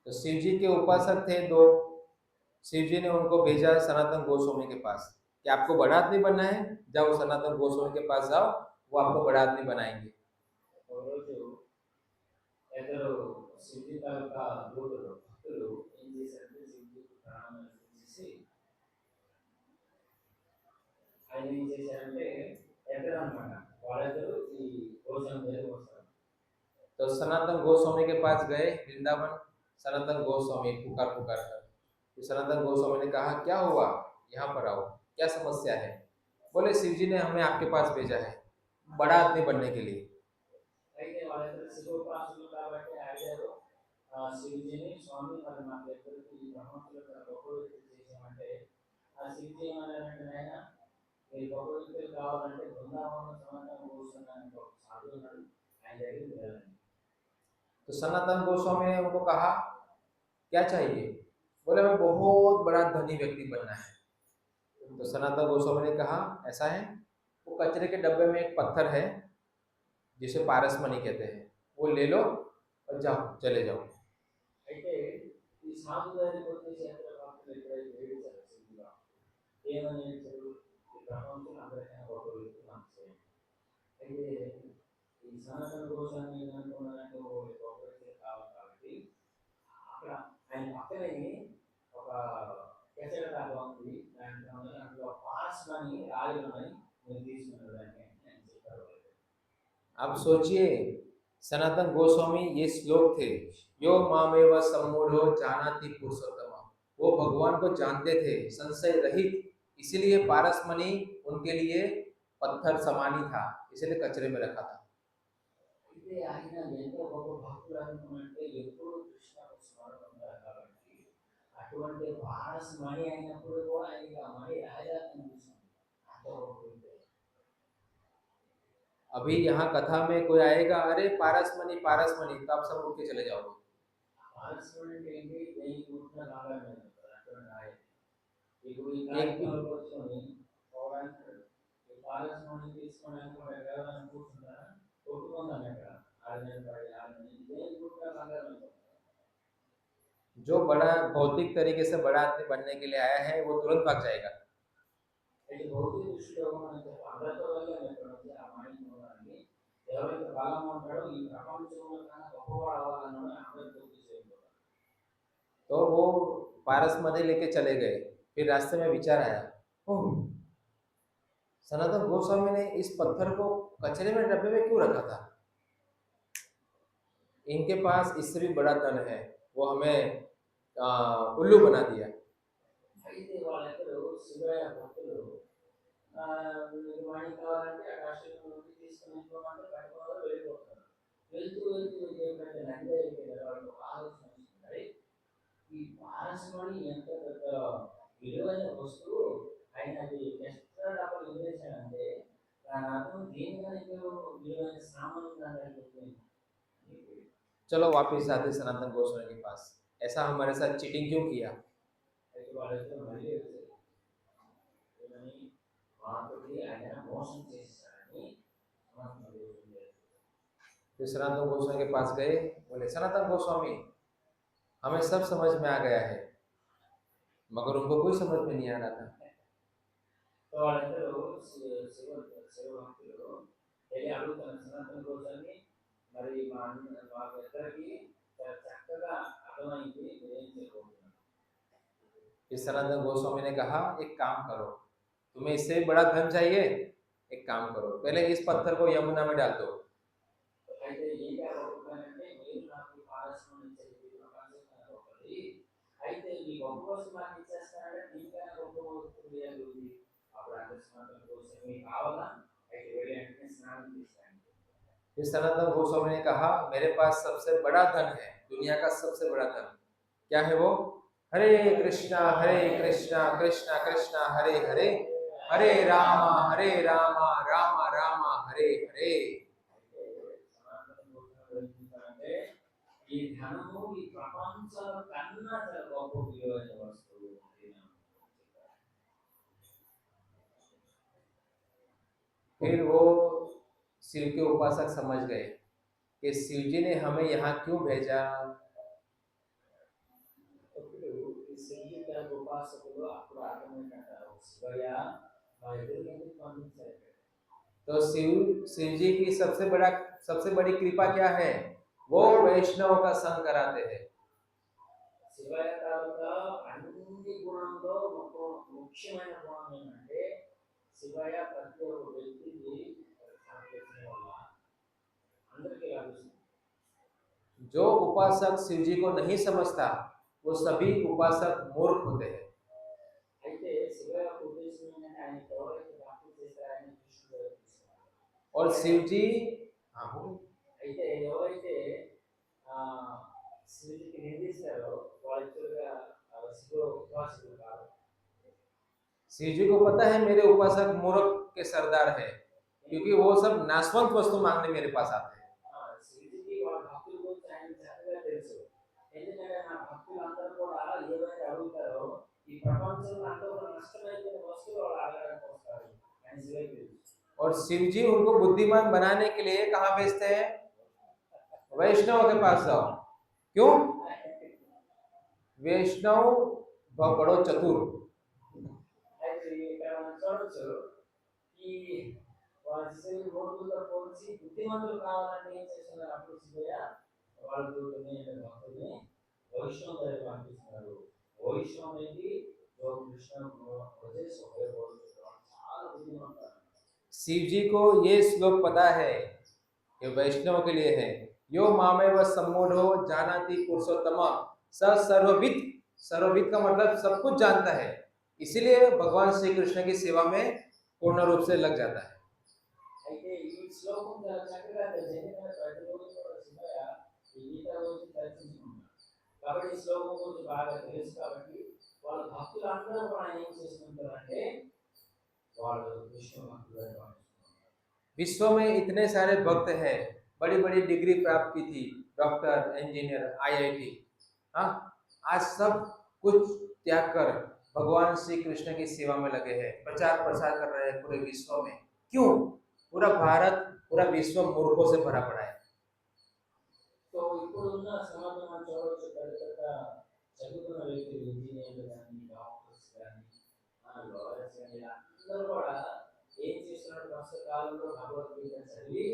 तो शिव जी के उपासक थे दो, शिव जी ने उनको भेजा सनातन गोस्वामी के पास कि आपको बड़ा आदमी बनना है, जाओ सनातन गोस्वामी के पास जाओ, वो आपको बड़ा आदमी बनाएंगे। ఒకరోజు ఇద్దరు శివుడి తాలూకా దూతలు భక్తులు ఏం చేశారంటే శివుడికి ప్రాణం అర్పించేసి ఆయన ఏం చేశారంటే ఎద్దరు అనమాట, వాళ్ళిద్దరూ ఈ భోజనం దగ్గరికి వస్తారు. तो सनातन गोस्वामी के पास गए वृंदावन, सनातन गोस्वामी पुकार पुकार कर। तो सनातन गोस्वामी ने कहा क्या हुआ, यहाँ पर आओ, क्या समस्या है। बोले शिव जी ने हमें आपके पास भेजा है बड़ा आदमी बनने के लिए। అయితే వాళ్ళిద్దరు శివోపాసకులు కాబట్టి అడిగారు శివజీని, స్వామి మరి మాకు ఎక్కడికి ఈ బ్రహ్మతులు గొప్ప వ్యక్తులు చేసామంటే ఆ శివజీ ఏమన్నారంటే నాయన మీరు గొప్ప వ్యక్తులు కావాలంటే బృందావనం సమాధానం కూర్చున్నాను ఒక సాధువు ఉన్నాడు, ఆయన దగ్గరికి వెళ్ళండి. तो सनातन गोस्वामी ने उनको कहा क्या चाहिए। बोले मैं बहुत बड़ा धनी व्यक्ति बनना है। तो सनातन गोस्वामी ने कहा ऐसा है, वो कचरे के डब्बे में एक पत्थर है जिसे पारस मणि कहते हैं, वो ले लो और जाओ चले जाओ। అయితే ఈ సాధు దగ్గరికి వచ్చేసి ఎంత భక్తులు ఎప్పుడైతే ఏడిచారు శివుడిగా ఏమని ఏడిచారు, ఈ బ్రహ్మంతులు అందరికైనా గొప్ప వ్యక్తులు నాకు చేయండి. అయితే ఈ సనాతన గోస్వామి ఏమనుకున్నారంటే ఓ గొప్ప వ్యక్తులు కావాలి కాబట్టి అక్కడ ఆయన పక్కనే ఒక ఎచ్చట తాప ఉంది. దాంట్లో పాస్ అని రాళ్ళు ఉన్నాయి. మీరు తీసుకున్నారు దాన్ని అని చెప్పారు. अब सोचिए, सनातन गोस्वामी ये श्लोक थे, यो मामेव सम्मूढ़ो जानाति पुरुषोत्तम। वो भगवान को जानते थे, संशय रहित, इसीलिए पारसमणि उनके लिए पत्थर समान ही था, इसलिए कचरे में रखा था। అయితే ఆయన ఎంతో గొప్ప భక్తులు అనుకున్నట్టే ఎప్పుడు కృష్ణ స్మరణ ఉన్నారు కాబట్టి అటువంటి పారస్ మణి అయినప్పుడు కూడా ఆయనకి ఆ మణి రాజా కనిపిస్తుంది. అంత గొప్ప వ్యక్తి. अभी यहाँ कथा में कोई आएगा, अरे पारसमणि पारसमणि, तो आप सब उठ के चले जाओगे। పారస్ మణి అంటే ఏంటి? వెయ్యి కోట్ల రాగానే అటువంటి ఆయన. ఇప్పుడు ఈ एक కార్యక్రమంలో కూర్చొని పోవడానికి ఈ పారస్ మణి తీసుకోవడానికి ఒక ఎవరైనా కూర్చుంటారా? కొట్టుకుందాం ఎక్కడ 6 నెలలు పడి 6 నెలలు వెయ్యి కోట్ల రాగానే. जो बड़ा भौतिक तरीके से बड़ा आदमी बनने के लिए आया है, वो तुरंत भाग जाएगा। అయితే భౌతిక దృష్టిలో మనం అందరితో వెళ్ళాలి ఎక్కడ నుంచి ఆ మైండ్ ఉన్నదాన్ని ఎవరైతే బలం ఉంటాడో ఈ ప్రపంచంలో కన్నా గొప్పవాడు అవ్వాలన్నాడు అందరితో తీసుకెళ్ళిపోతాడు. तो वो पारसमणि लेके चले गए। फिर रास्ते में विचार आया, ओह, सनातन गोस्वामी ने इस पत्थर को कचरे में डब्बे में क्यों रखा था? इनके पास इससे भी बड़ा धन है, वो हमें उल्लू बना दिया। అయితే వాళ్ళెక్కడో శివయ్య భక్తులు మీకు మణి కావాలంటే ఆ కాశ్మీర్ నుండి తీసుకుని వెళ్ళిపోమంటే పట్టుకోవాలి వెళ్ళిపోతారు. వెళ్తూ వెళ్తూ ఎప్పుడైతే నంది అయిపోయారు వాళ్ళకి ఒక ఆలోచన వస్తుంది. అరే ఈ పారస్మణి ఎంత పెద్ద విలువైన వస్తువు ఆయన అది ఎక్స్ట్రా డబ్బులు వదిలేశాడంటే దాని అర్థం దీనికంటే విలువైన సామాన్యం దాని అయిపోతుంది. चलो वापिस आते सनातन गोस्वामी के पास, ऐसा हमारे साथ चीटिंग क्यों किया? అయితే వాళ్ళైతే మళ్ళీ వచ్చారు. ఏమని మాతోటి ఆయన మోసం చేశారని మనకు తెలియజేశారు. फिर सनातन गोस्वामी के पास गए, बोले सनातन गोस्वामी, हमें सब समझ में आ गया है, मगर उनको कोई समझ में नहीं आ रहा था। సో వాళ్ళందరూ శివభక్తులు వెళ్ళి అడుగుతున్నారు సనాతన గోస్వామి, మరి మా ఇద్దరికి చక్కగా అర్థమైంది, మీరేం చేయబోతున్నారు. फिर सनातन गोस्वामी ने कहा, एक काम करो, तुम्हें इससे भी बड़ा धन चाहिए, एक काम करो, पहले इस पत्थर को यमुना में डाल दो। అయితే ఏం కావాలంటే మీరు నాకు పారస్మరణ ఇచ్చేది ప్రపంచం ఒకటి, అయితే మీ గొప్ప కోసం నాకు ఇచ్చేస్తానంటే దీనికైనా గొప్ప వస్తుంది అని ఉంది. అప్పుడు అంటే సనాతన గోస్వామి కావాలా అయితే వెళ్ళి అంటే స్నానం చేస్తాను. फिर सनातन गोस्वामी ने कहा, मेरे पास सबसे बड़ा धन है, दुनिया का सबसे बड़ा धन क्या है? वो हरे कृष्णा कृष्णा कृष्णा हरे हरे, हरे रामा रामा रामा हरे हरे। అంటే ఈ ధనము ఈ ప్రపంచం కన్నా చాలా గొప్ప విలువైన వస్తువు. फिर वो शिव के उपासक समझ गए कि शिव जी ने हमें यहाँ क्यों भेजा। ఉపాసకులు అప్పుడు అర్థమైనట్టు శివయ్య మా ఎదురు పంపించారు. तो शिव जी की सबसे बड़ी कृपा क्या है? वो वैष्णव का संग कराते हैं। శివయ్య తర్వాత అన్ని గుణంలో ముఖ్యమైన గుణం ఏంటంటే శివయ్య ప్రతి ఒక్క వ్యక్తికి అందరికీ లభిస్తుంది. जो उपासक शिव जी को नहीं समझता, वो सभी उपासक मूर्ख होते हैं। అయితే శివయ్య ఉద్దేశం ఏంటంటే ఆయన ఎవరైతే భక్తి చేస్తారో ఆయన కృష్ణుడు. और शिव जी అయితే ఎవరైతే శివుడికి నిందిస్తారో వాళ్ళు శివ ఉపాసకులు కాదు. शिव जी को पता है मेरे उपासक मूर्ख के सरदार है, क्योंकि वो सब नाशवंत वस्तु मांगने मेरे पास आते हैं। శివుడికి వాళ్ళ భక్తుల గురించి ఆయన చక్కగా తెలుసు. ఎందుకంటే నా భక్తులందరూ కూడా ఏవైతే అడుగుతారో ఈ ప్రపంచంలో అందరూ నష్టమైన వస్తువులు వాళ్ళు అడగడానికి వస్తారు అని శివుడికి తెలుసు. और शिव जी उनको बुद्धिमान बनाने के लिए कहाँ भेजते हैं? वैष्णव के पास जाओ। क्यों? वैष्णव बड़ो चतुर। అయితే ఇక్కడ మనం చూడొచ్చు ఈ వాళ్ళ శివుడి మూర్ఖులతో పోల్చి బుద్ధిమంతులు కావాలని ఏం చేస్తున్నారు అప్పుడు శివయ్య వాళ్ళు భక్తుల్ని వైష్ణవ దగ్గర పంపిస్తున్నారు. వైష్ణవం అనేది కృష్ణ వదిలేసి చాలా బుద్ధిమంతులు. शिव जी को ये श्लोक पता है, ये वैष्णव के लिए है। यो मामेव सम्मूढ़ो जानाति पुरुषोत्तम स सर्वविद। सर्वविद का मतलब सब कुछ जानता है, इसीलिए भगवान श्री कृष्ण की सेवा में पूर्ण रूप से लग जाता है। అయితే ఈ శ్లోకం చాలా చక్కగా ఎందుకంటే ప్రతిరోజు కూడా శివయ్య ఈ గీత గురించి చర్చించుకుంటారు. కాబట్టి ఈ శ్లోకం గురించి బాగా తెలుసు కాబట్టి వాళ్ళ భక్తులందరూ కూడా ఏం చేస్తుంటారంటే వాళ్ళు విష్ణు భక్తులు. विश्व में इतने सारे भक्त हैं, बड़ी बड़ी डिग्री प्राप्त की थी, डॉक्टर, इंजीनियर, आईआईटी, हाँ, आज सब कुछ त्याग कर भगवान श्री कृष्ण की सेवा में लगे हैं, प्रचार प्रसार कर रहे हैं पूरे विश्व में। क्यों? पूरा भारत, पूरा विश्व मूर्खों से भरा पड़ा है। तो ఇప్పుడున్న సమాజంలో చూడవచ్చు పెద్ద పెద్ద చదువుకున్న వ్యక్తులు ఇంజనీర్లు కానీ డాక్టర్స్ కానీ లాయర్స్ కానీ అందరూ కూడా ఏం చేస్తున్నారు ప్రస్తుత కాలంలో భగవద్గీత చదివి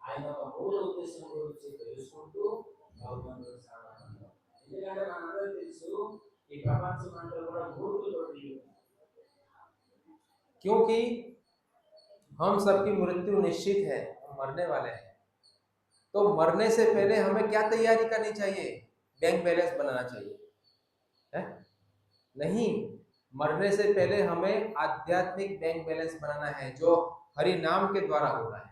ఆయన ఒక మూల ఉద్దేశం గురించి తెలుసుకుంటూ భగవంతుడు సాధారణ. ఎందుకంటే మనందరూ తెలుసు ఈ ప్రపంచం అంతా కూడా మూర్ఖులతో क्योंकि हम सबकी मृत्यु निश्चित है, हम मरने वाले हैं। तो मरने से पहले हमें क्या तैयारी करनी चाहिए? बैंक बैलेंस बनाना चाहिए, है? नहीं, मरने से पहले हमें आध्यात्मिक बैंक बैलेंस बनाना है, जो हरि नाम के द्वारा होता है।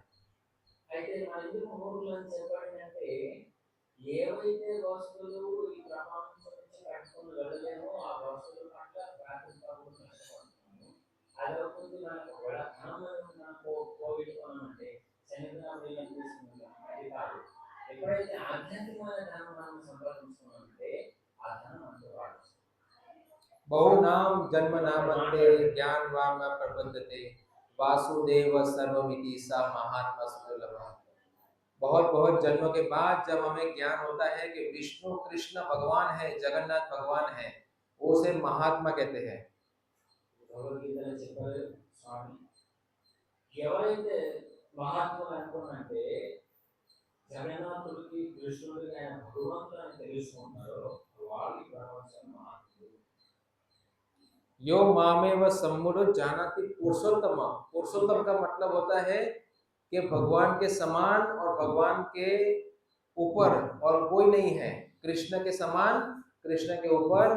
అయితే మన ఎందుకు మూర్ఖులని చెప్పండి అంటే ఏవైతే వస్తువులు ఈ ప్రపంచం నుంచి కట్టుకుని వెళ్ళలేమో ఆ వస్తువుల పట్ల ప్రాతిపదికన కష్టపడుతున్నాము. అదొకటి మనకు కూడా ధనం మనకు పోగొట్టుకున్నామంటే శనిగ్రహం ఏం తీసుకుంటాం అది కాదు. ఎప్పుడైతే ఆధ్యాత్మికమైన ధనం మనం సంపాదించుకున్నామంటే ఆ ధనం మనకు వాడు. बहु नाम जन्म नामन्ते ज्ञान वाम प्रबंधते वासुदेव सर्वमिति सा महात्मा सुलभ। बहुत बहुत जन्मों के बाद जब हमें ज्ञान होता है कि विष्णु कृष्ण भगवान है, जगन्नाथ भगवान है, वो उसे महात्मा कहते हैं। భగవద్గీతలో చెప్పారు స్వామి ఎవరైతే మహాత్ములు అనుకున్నంటే జగన్నాథుడికి కృష్ణుడికి ఆయన భగవంతుడు అని తెలుసుకుంటారో వాళ్ళు ప్రపంచం మహాత్ములు. यो मामेव सम्मूढ़ो जानाति पुरुषोत्तम। पुरुषोत्तम का मतलब होता है कि भगवान के समान और भगवान के ऊपर और कोई नहीं है। कृष्ण के समान, कृष्ण के ऊपर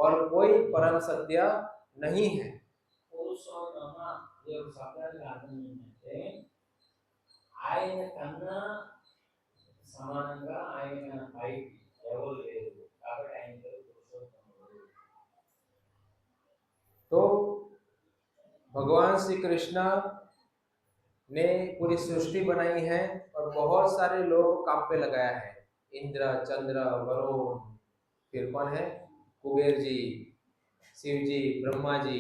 और कोई परम सत्य नहीं है। పురుషోత్తమ ఈ యొక్క శబ్దానికి అర్థం ఏంటంటే ఆయన కన్నా సమానంగా ఆయన కన్నా పైకి ఎవరు లేరు కాబట్టి ఆయన పేరు పురుషోత్తముడు. तो भगवान श्री कृष्ण ने पूरी सृष्टि बनाई है और बहुत सारे लोग काम पे लगाया है। इंद्र, चंद्र, वरुण, फिर कौन है? कुबेर जी, शिव जी, ब्रह्मा जी,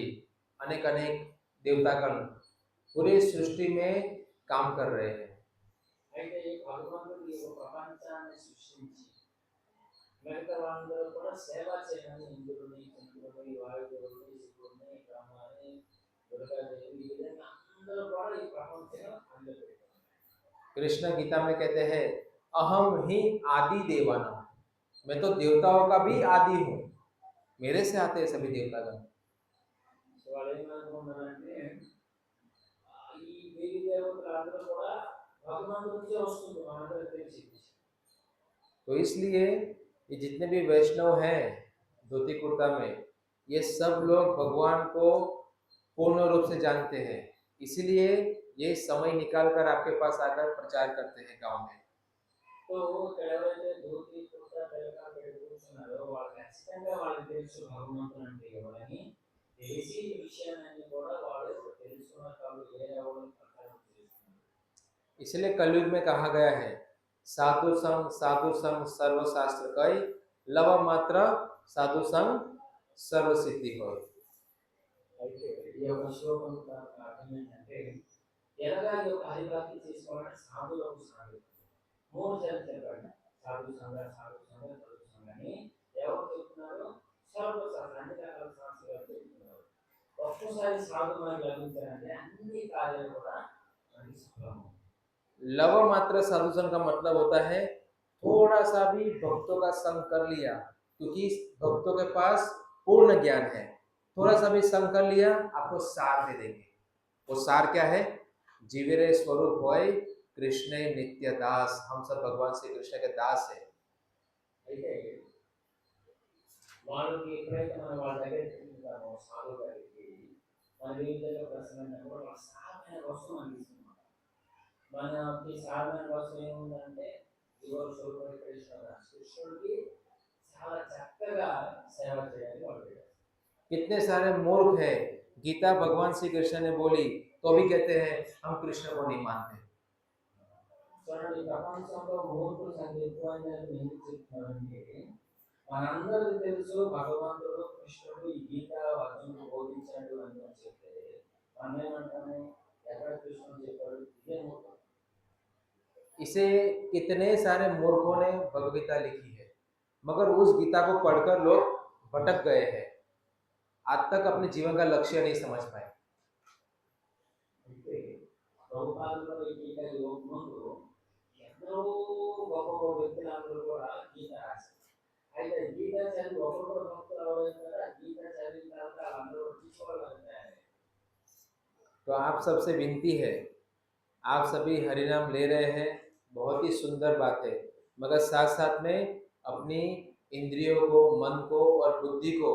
अनेक अनेक देवतागण पूरी सृष्टि में काम कर रहे हैं। అయితే భగవంతుడు ఈ ప్రపంచాన్ని సృష్టించి మిగతా వాళ్ళందరూ కూడా సేవ చేయమని ఇంద్రుడిని చంద్రుడిని వాయుదేవుడిని శివుడిని బ్రహ్మని దుర్గాదేవి ఈ విధంగా అందరూ కూడా ఈ ప్రపంచంలో అందపెట్టారు. कृष्ण गीता में कहते हैं अहम ही आदि देवाना, मैं तो देवताओं का भी आदि हूँ, मेरे से आते हैं सभी देवतागण। సో వాళ్ళు ఏమనుకున్నారంటే ఈ దేవి దేవతలు అందరూ కూడా భగవంతుడి నుంచే వస్తుంది మనందరికీ తెలిసి. तो इसलिए ये जितने भी वैष्णव हैं धोती कुर्ता में, ये सब लोग भगवान को पूर्ण रूप से जानते हैं, इसीलिए ये समय निकाल कर आपके पास आकर प्रचार करते हैं गांव में। तो ఎవరైతే ధోతి కుర్తా తెలక పెట్టి కూర్చున్నారో వాళ్ళు ఖచ్చితంగా వాళ్ళకి తెలుసు భగవంతుడు అంటే ఎవరని తెలిసి ఈ విషయాన్ని కూడా వాళ్ళు తెలుసుకున్న వాళ్ళు ఏ ఎవరు ప్రకారం చేస్తున్నారు. इसलिए कलयुग में कहा गया है साधु संग सर्व शास्त्र कई लव मात्र साधु संग सर्व सिद्धि हो। అయితే ఈ యొక్క శ్లోకం అర్థం ఏంటంటే ఎలాగా ఈ యొక్క హరిభక్తి చేసుకోవాలంటే సాధువులకు సాధువు మూడు సార్లు చెప్పండి సాధు సంఘ అని ఎవరు చెప్తున్నారు సర్వశాస్త్రం అన్ని రకాల శాస్త్రాలు చెప్తున్నారు. ఒక్కసారి సాధు మనకు లభించాలంటే అన్ని కార్యాలు కూడా మనకి సులభం. लव मात्र साधु संग का मतलब होता है थोड़ा सा भी भक्तों का संग कर लिया क्योंकि भक्तों के पास पूर्ण ज्ञान है। थोड़ा सा भी संग कर लिया, आपको सार दे देंगे। वो सार क्या है? जीवेरे स्वरूप होय कृष्ण नित्य दास। हम सब भगवान श्री कृष्ण के दास है। అయితే వాళ్ళకి ఎప్పుడైతే మనం వాళ్ళ దగ్గరికి వెళ్తామో సాధువు దగ్గరికి మన జీవితంలో ప్రశ్నైనప్పుడు వాళ్ళ సాధమైన వస్తువు మనకి ఇస్తున్నాం. మనకి సాధమైన వస్తువు ఏముందంటే జీవన స్వరూపం కృష్ణుడికి చాలా చక్కగా సేవ చేయాలి వాళ్ళు. कितने सारे मूर्ख है, गीता भगवान श्री कृष्ण ने बोली तो भी कहते हैं हम कृष्ण को नहीं मानते। చూడండి ప్రపంచంలో మూర్ఖుల సంఖ్య ఎక్కువైందని ఎందుకు చెప్తున్నారంటే మనందరికీ తెలుసు భగవంతుడు కృష్ణుడు ఈ గీత అర్జునుడు బోధించినట్టు అని చెప్తే మనం ఏమంటాము ఎక్కడ కృష్ణుడు చెప్పాడు ఇదే మూర్ఖం. इसे कितने सारे मूर्खों ने भगवत गीता लिखी है, मगर उस गीता को पढ़कर लोग भटक गए हैं, आज तक अपने जीवन का लक्ष्य नहीं समझ पाए। అయితే ప్రభుపాదులు ఈ గీత ముందు ఎందరో గొప్ప గొప్ప వ్యక్తులందరూ కూడా గీత రాశారు. అయితే గీత చదివి ఒకరు భక్తులు అవైనా గీత చదివిన తర్వాత వాళ్ళందరూ తీసుకోవాలంటే तो आप सबसे विनती है, आप सभी हरिनाम ले रहे हैं, बहुत ही सुंदर बात है, मगर साथ साथ में अपनी इंद्रियों को, मन को और बुद्धि को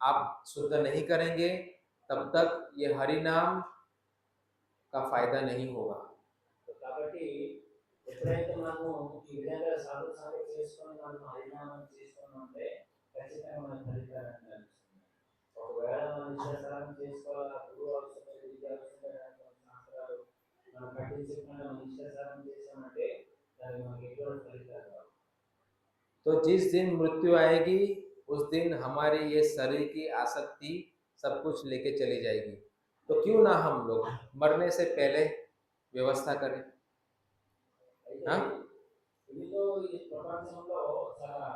आप शुद्ध नहीं करेंगे, तब तक ये हरिनाम का फायदा नहीं होगा। కాబట్టి ఎప్పుడైతే మనము ఈ విధంగా సాధు సాధన చేసుకొని మనం హరినామం చేసుకున్నామంటే ఖచ్చితంగా మన ఫలితాలు లభిస్తుంది. ఒకవేళ మనం నిష్కాసారం చేసుకోవాలా గురువు అవసరం విద్య అవసరం శాస్త్రాలు మనం పట్టించకుండా మనం నిష్కాసారం చేసామంటే దానికి మనకి ఎటువంటి ఫలితాలు రావు. तो जिस दिन मृत्यु आएगी उस दिन हमारी ये शरीर की आसक्ति सब कुछ लेके चली जाएगी। तो क्यों ना हम लोग मरने से पहले व्यवस्था करें। అయితే हाँ? ఇందులో ఈ ప్రపంచంలో చాలా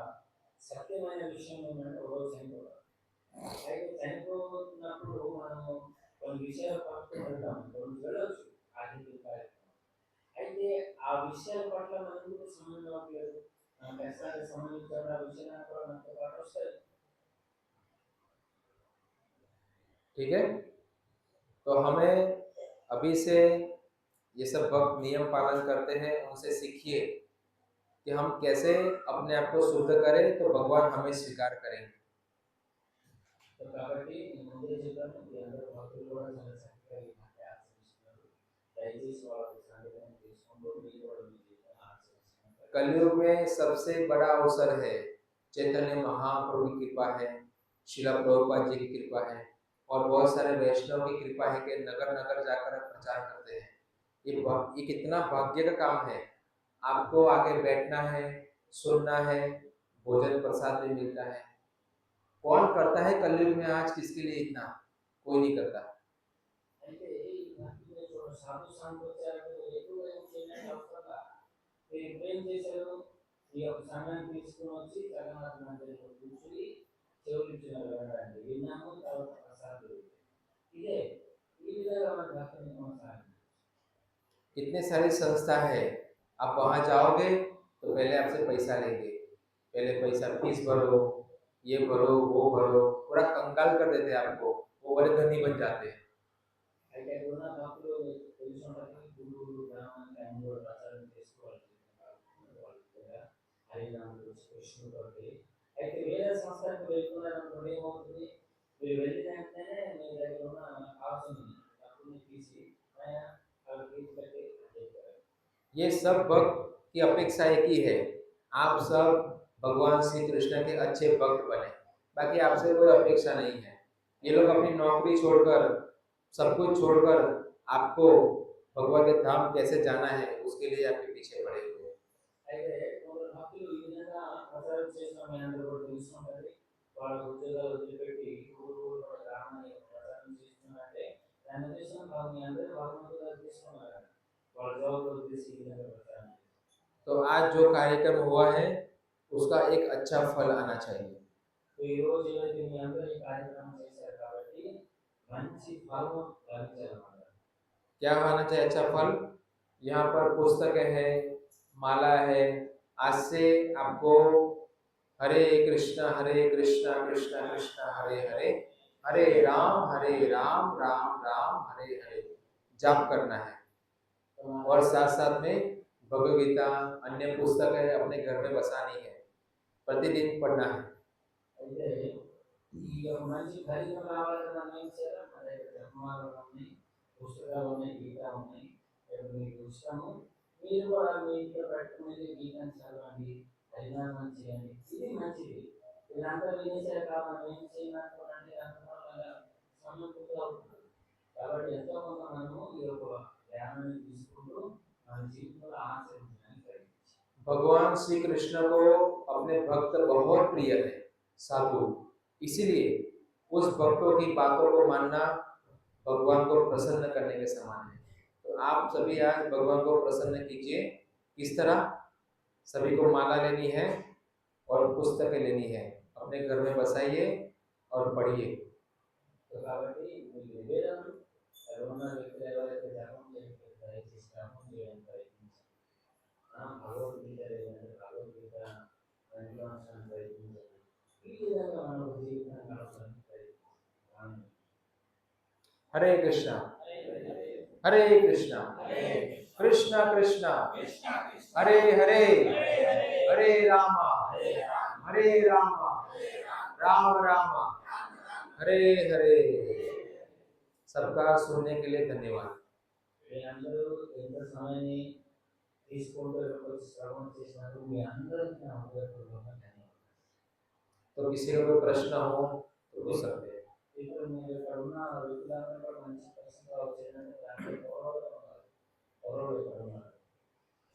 సత్యమైన విషయం ఏంటంటే ఒక రోజు చనిపోవాలి. అయితే చనిపోతున్నప్పుడు మనం కొన్ని విషయాలు పట్టుకుని వెళ్తాం కొన్ని వెళ్ళొచ్చు ఆర్థిక కార్యక్రమం. అయితే ఆ విషయాల పట్ల మనం ఎందుకు సమయం ఇవ్వట్లేదు? మన కష్టానికి సంబంధించిన ఆ విషయాలను కూడా మనతో పాటు వస్తాయి. ठीक है, तो हमें अभी से ये सब भक्त नियम पालन करते हैं, उनसे सीखिए कि हम कैसे अपने आप को शुद्ध करें तो भगवान हमें स्वीकार करेंगे। సో కాబట్టి నేను ముందే చెప్పాను మీ అందరూ భక్తులు కూడా చాలా చక్కగా ఈ మాట ఆచరిస్తున్నారు. దయచేసి వాళ్ళకి సందేహం తీసుకుంటూ మీరు కూడా మీ జీవితాన్ని ఆచరిస్తున్నారు. कलयुग में सबसे बड़ा अवसर है, चैतन्य महाप्रभु की कृपा है, शिला प्रभुपाद जी की कृपा है और बहुत सारे वैष्णव की कृपा है कि नगर नगर जाकर प्रचार करते हैं। ये कितना भाग्य का काम है। आपको आगे बैठना है, सुनना है, भोजन प्रसाद भी मिलता है। कौन करता है कलयुग में आज किसके लिए इतना? कोई नहीं करता। అయితే ఈ భక్తిలో చూడండి సాధు సాంగత్యాలు ఎక్కువగా ఏం చేయాలని అవసరంగా మీరు ఇప్పుడు ఏం చేశారు ఈ యొక్క సమయాన్ని తీసుకుని వచ్చి జగన్నాథ మందిరంలో కూర్చుని చెవులిచ్చిన వెళ్ళండి విన్నాము తర్వాత ప్రసాదం ఇదే ఈ విధంగా మన భక్తిని కొనసాగించాలి. कितने सारी संस्था है, आप वहाँ जाओगे तो पहले आपसे पैसा लेंगे, पहले पैसा फीस भरो, ये भरो, वो भरो, पूरा कंगाल कर देते हैं आपको, वो बड़े धनी बन जाते हैं। అయితే ఉన్న భక్తులు తెలుసుకుంటారు గురువులు గ్రామానికి ఆయన కూడా ప్రచారం చేసుకోవాలి వాళ్ళు కూడా హరినాములు కృష్ణుడు అయితే వేరే సంస్థలకు వెళ్తున్నారనుకోండి ఏమవుతుంది మీరు వెళ్ళిన వెంటనే మీ దగ్గర ఉన్న కావాల్సిన డబ్బుని తీసి ఆయన వాళ్ళకి ఫీజు కట్టి చెప్పారు. ये सब भक्त की अपेक्षा एक ही है, आप सब भगवान श्री कृष्ण के अच्छे भक्त बने, बाकी आपसे कोई अपेक्षा नहीं है। ये लोग अपनी नौकरी छोड़कर, सब कुछ छोड़कर आपको भगवान के धाम कैसे जाना है उसके लिए आपके पीछे पड़े हुए हैं। అయితే కొందరు భక్తులు ఈ విధంగా ప్రచారం చేసిన మీ అందరూ కూడా తెలుసుకుంటారు వాళ్ళ ఉద్యోగాలు వదిలిపెట్టి ఊరు గ్రామాన్ని ప్రచారం చేస్తున్నారంటే దాని ఉద్దేశం మీ అందరూ భగవంతుడు గారు తీసుకున్నారు వాళ్ళ జవాబులు తీసి ఈ విధంగా ప్రచారం చేస్తారు. तो आज जो कार्यक्रम हुआ है उसका एक अच्छा फल आना चाहिए। సో ఈ రోజు ఏదైతే మీ అందరూ ఈ కార్యక్రమం చేశారు కాబట్టి మంచి ఫలం లభించాలన్నమాట. क्या होना चाहिए अच्छा फल? यहाँ पर पुस्तकें है, माला है, आज से आपको हरे कृष्णा कृष्णा कृष्णा हरे हरे, हरे राम राम राम हरे हरे जाप करना है। और साथ साथ में भगवद गीता अन्य पुस्तक है अपने घर में बसानी है, प्रतिदिन पढ़ना है। అయితే ఈ మంచి ఫలితం రావాలని నిర్ణయించారా? మరి ధర్మాలు ఉన్నాయి, పుస్తకాలు ఉన్నాయి, గీత ఉన్నాయి, మీకు ఇష్టము. మీరు కూడా మీ ఇంట్లో పెట్టుకునేది గీతను చదవండి, హరినామం చేయండి. ఇది మంచిది. ఇదంతా వినేసాక మనం ఏం చేయాలనుకోండి అందువల్ల సమృద్ధిగా అవుతుంది. కాబట్టి ఎంతో కొంత మనము ఈ యొక్క జ్ఞానాన్ని తీసుకుంటూ మన జీవితంలో ఆచరించడానికి ప్రయత్నించాలి. भगवान श्री कृष्ण को अपने भक्त बहुत प्रिय है साधु, इसीलिए उस भक्तों की बातों को मानना भगवान को प्रसन्न करने के समान है। तो आप सभी आज भगवान को प्रसन्न कीजिए। किस तरह? सभी को माला लेनी है और पुस्तकें लेनी है, अपने घर में बसाइए और पढ़िए। तो కాబట్టి మీకు నివేదన ఎవరున్న వ్యక్తులు ఎవరైతే జపం చేస్తే దయచేసి జపం చేయడానికి ప్రయత్నించండి. భగవద్గీత లేదంటే భగవద్గీత వినడానికి ప్రయత్నించండి. ఈ విధంగా మనం జీవితాన్ని గడపడానికి ప్రయత్నించాలి. हरे कृष्णा हरे कृष्णा कृष्णा कृष्णा हरे हरे, हरे रामा राम राम हरे हरे। सबका सुनने के लिए धन्यवाद। మీ అందరూ ఎంత సమయాన్ని తీసుకుంటూ వచ్చి శ్రవణం చేసినందుకు మీ అందరికీ నా హృదయపూర్వక ధన్యవాదాలు. तो किसी का कोई प्रश्न हो तो पूछ सकते हैं। ఇప్పుడు మీరు ఇక్కడ ఉన్న వ్యక్తులందరూ కూడా మంచి ప్రశ్నగా వచ్చిందంటే దాంట్లో గౌరవం ఇక్కడ ఉన్నారు.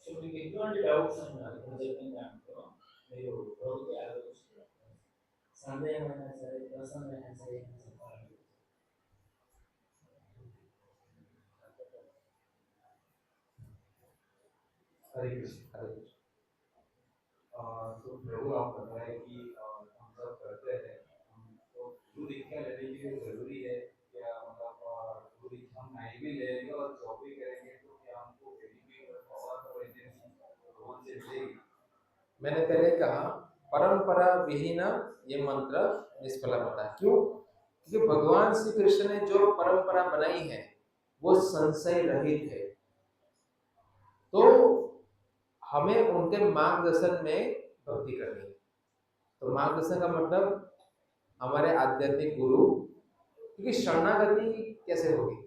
సో మీకు ఎటువంటి డౌట్స్ ఉన్నారు ఇప్పుడు చెప్పిన దాంట్లో మీరు ప్రభుత్వ ఆలోచిస్తున్నారు. సందేహమైనా సరే ప్రసన్నమైనా సరే చెప్పాలి. हरे कृष्ण हरे कृष्ण। तो प्रभु आप बताएं कि हम सब करते हैं, तो गुरु दीक्षा लेने के लिए जरूरी है क्या? मतलब गुरु दीक्षा हम नहीं भी लेंगे और जॉब भी करेंगे तो क्या हमको बेनिफिट और भगवान से मिलेगी? मैंने पहले कहा परंपरा विहीन ये मंत्र निष्फल होता है। क्यों? क्योंकि भगवान श्री कृष्ण ने जो परंपरा बनाई है वो संशय रहित है, तो हमें उनके मार्गदर्शन में भक्ति करनी है। तो मार्गदर्शन का मतलब हमारे आध्यात्मिक गुरु, क्योंकि शरणागति कैसे होगी?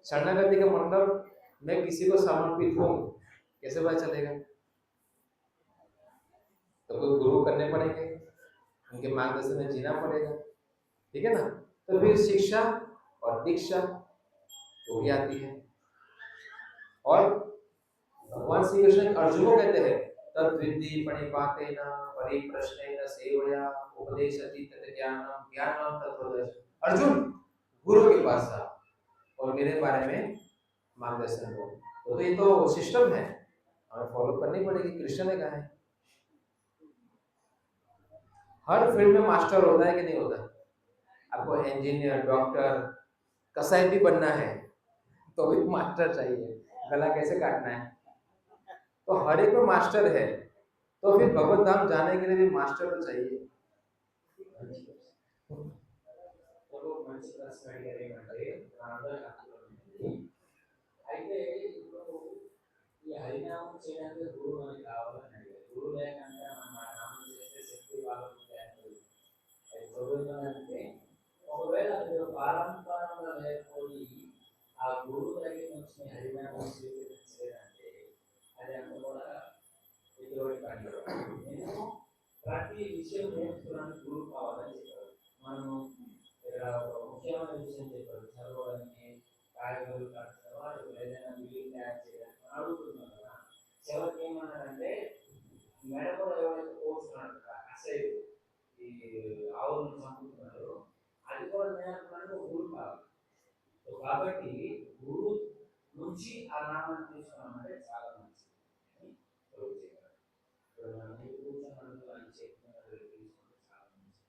शरणागति का मतलब मैं किसी को समर्पित हूं, कैसे पता चलेगा? तो कोई गुरु करने पड़ेंगे, उनके मार्गदर्शन में जीना पड़ेगा, ठीक है ना? तो फिर शिक्षा और दीक्षा वो भी आती है। और भगवान श्री कृष्ण अर्जुन को कहते हैं तद्विद्धि प्रणिपातेन परिप्रश्नेन सेवया उपदेशति तत् ज्ञानम ज्ञानम तत्त्वदर्शन। अर्जुन गुरु के पास जा और मेरे बारे में मार्गदर्शन दो। तो ये तो सिस्टम है, हमें फॉलो करनी पड़ेगी। कृष्ण ने कहा है हर फील्ड में मास्टर होता है कि नहीं होता? आपको इंजीनियर, डॉक्टर, कसाई भी बनना है तो भी मास्टर चाहिए, गला कैसे काटना है, तो हर एक में मास्टर है। तो फिर भगवत धाम जाने के लिए भी मास्टर तो चाहिए। మంచి ప్రశ్న అడిగారు. ఏమంటే అయితే ఇప్పుడు ఈ హరినామం చేయడానికి గురువు మనకి కావాలని అడిగారు. గురువు లేకంటే మనం ఆ నామం చేసే శక్తి వాళ్ళకు అది చదువుతుందంటే ఒకవేళ అది పారంపరంగా లేకపోయి ఆ గురువు దగ్గర నుంచి హరినామం స్వీకరించలేదంటే అది అంత కూడా ఎటువంటి పని. నేను ప్రతి విషయం నేర్చుకోవడానికి గురువు కావాలని చెప్పారు. మనము ఇక్కడ ఒక ముఖ్యమైన విషయం చెప్పారు, చదవడానికి కాయగూరలు కట్టడం వాటికి ఏదైనా బిల్డింగ్ తయారు చేయడానికి అడుగుతున్నాం కదా. చివరికి ఏమన్నారంటే మెడ కూడా ఎవరైతే పోస్తున్నారు అసలు ఈ ఆవులను చంపుతున్నారు అది కూడా నేర్పడానికి గురువు కావాలి. కాబట్టి గురువు నుంచి ఆ నామాన్ని తీసుకున్నామంటే చాలా మంచిది అని చెప్పారు. ఇప్పుడు మనం కూర్చొని అని చెప్తున్నారు తీసుకుంటే చాలా మంచిది.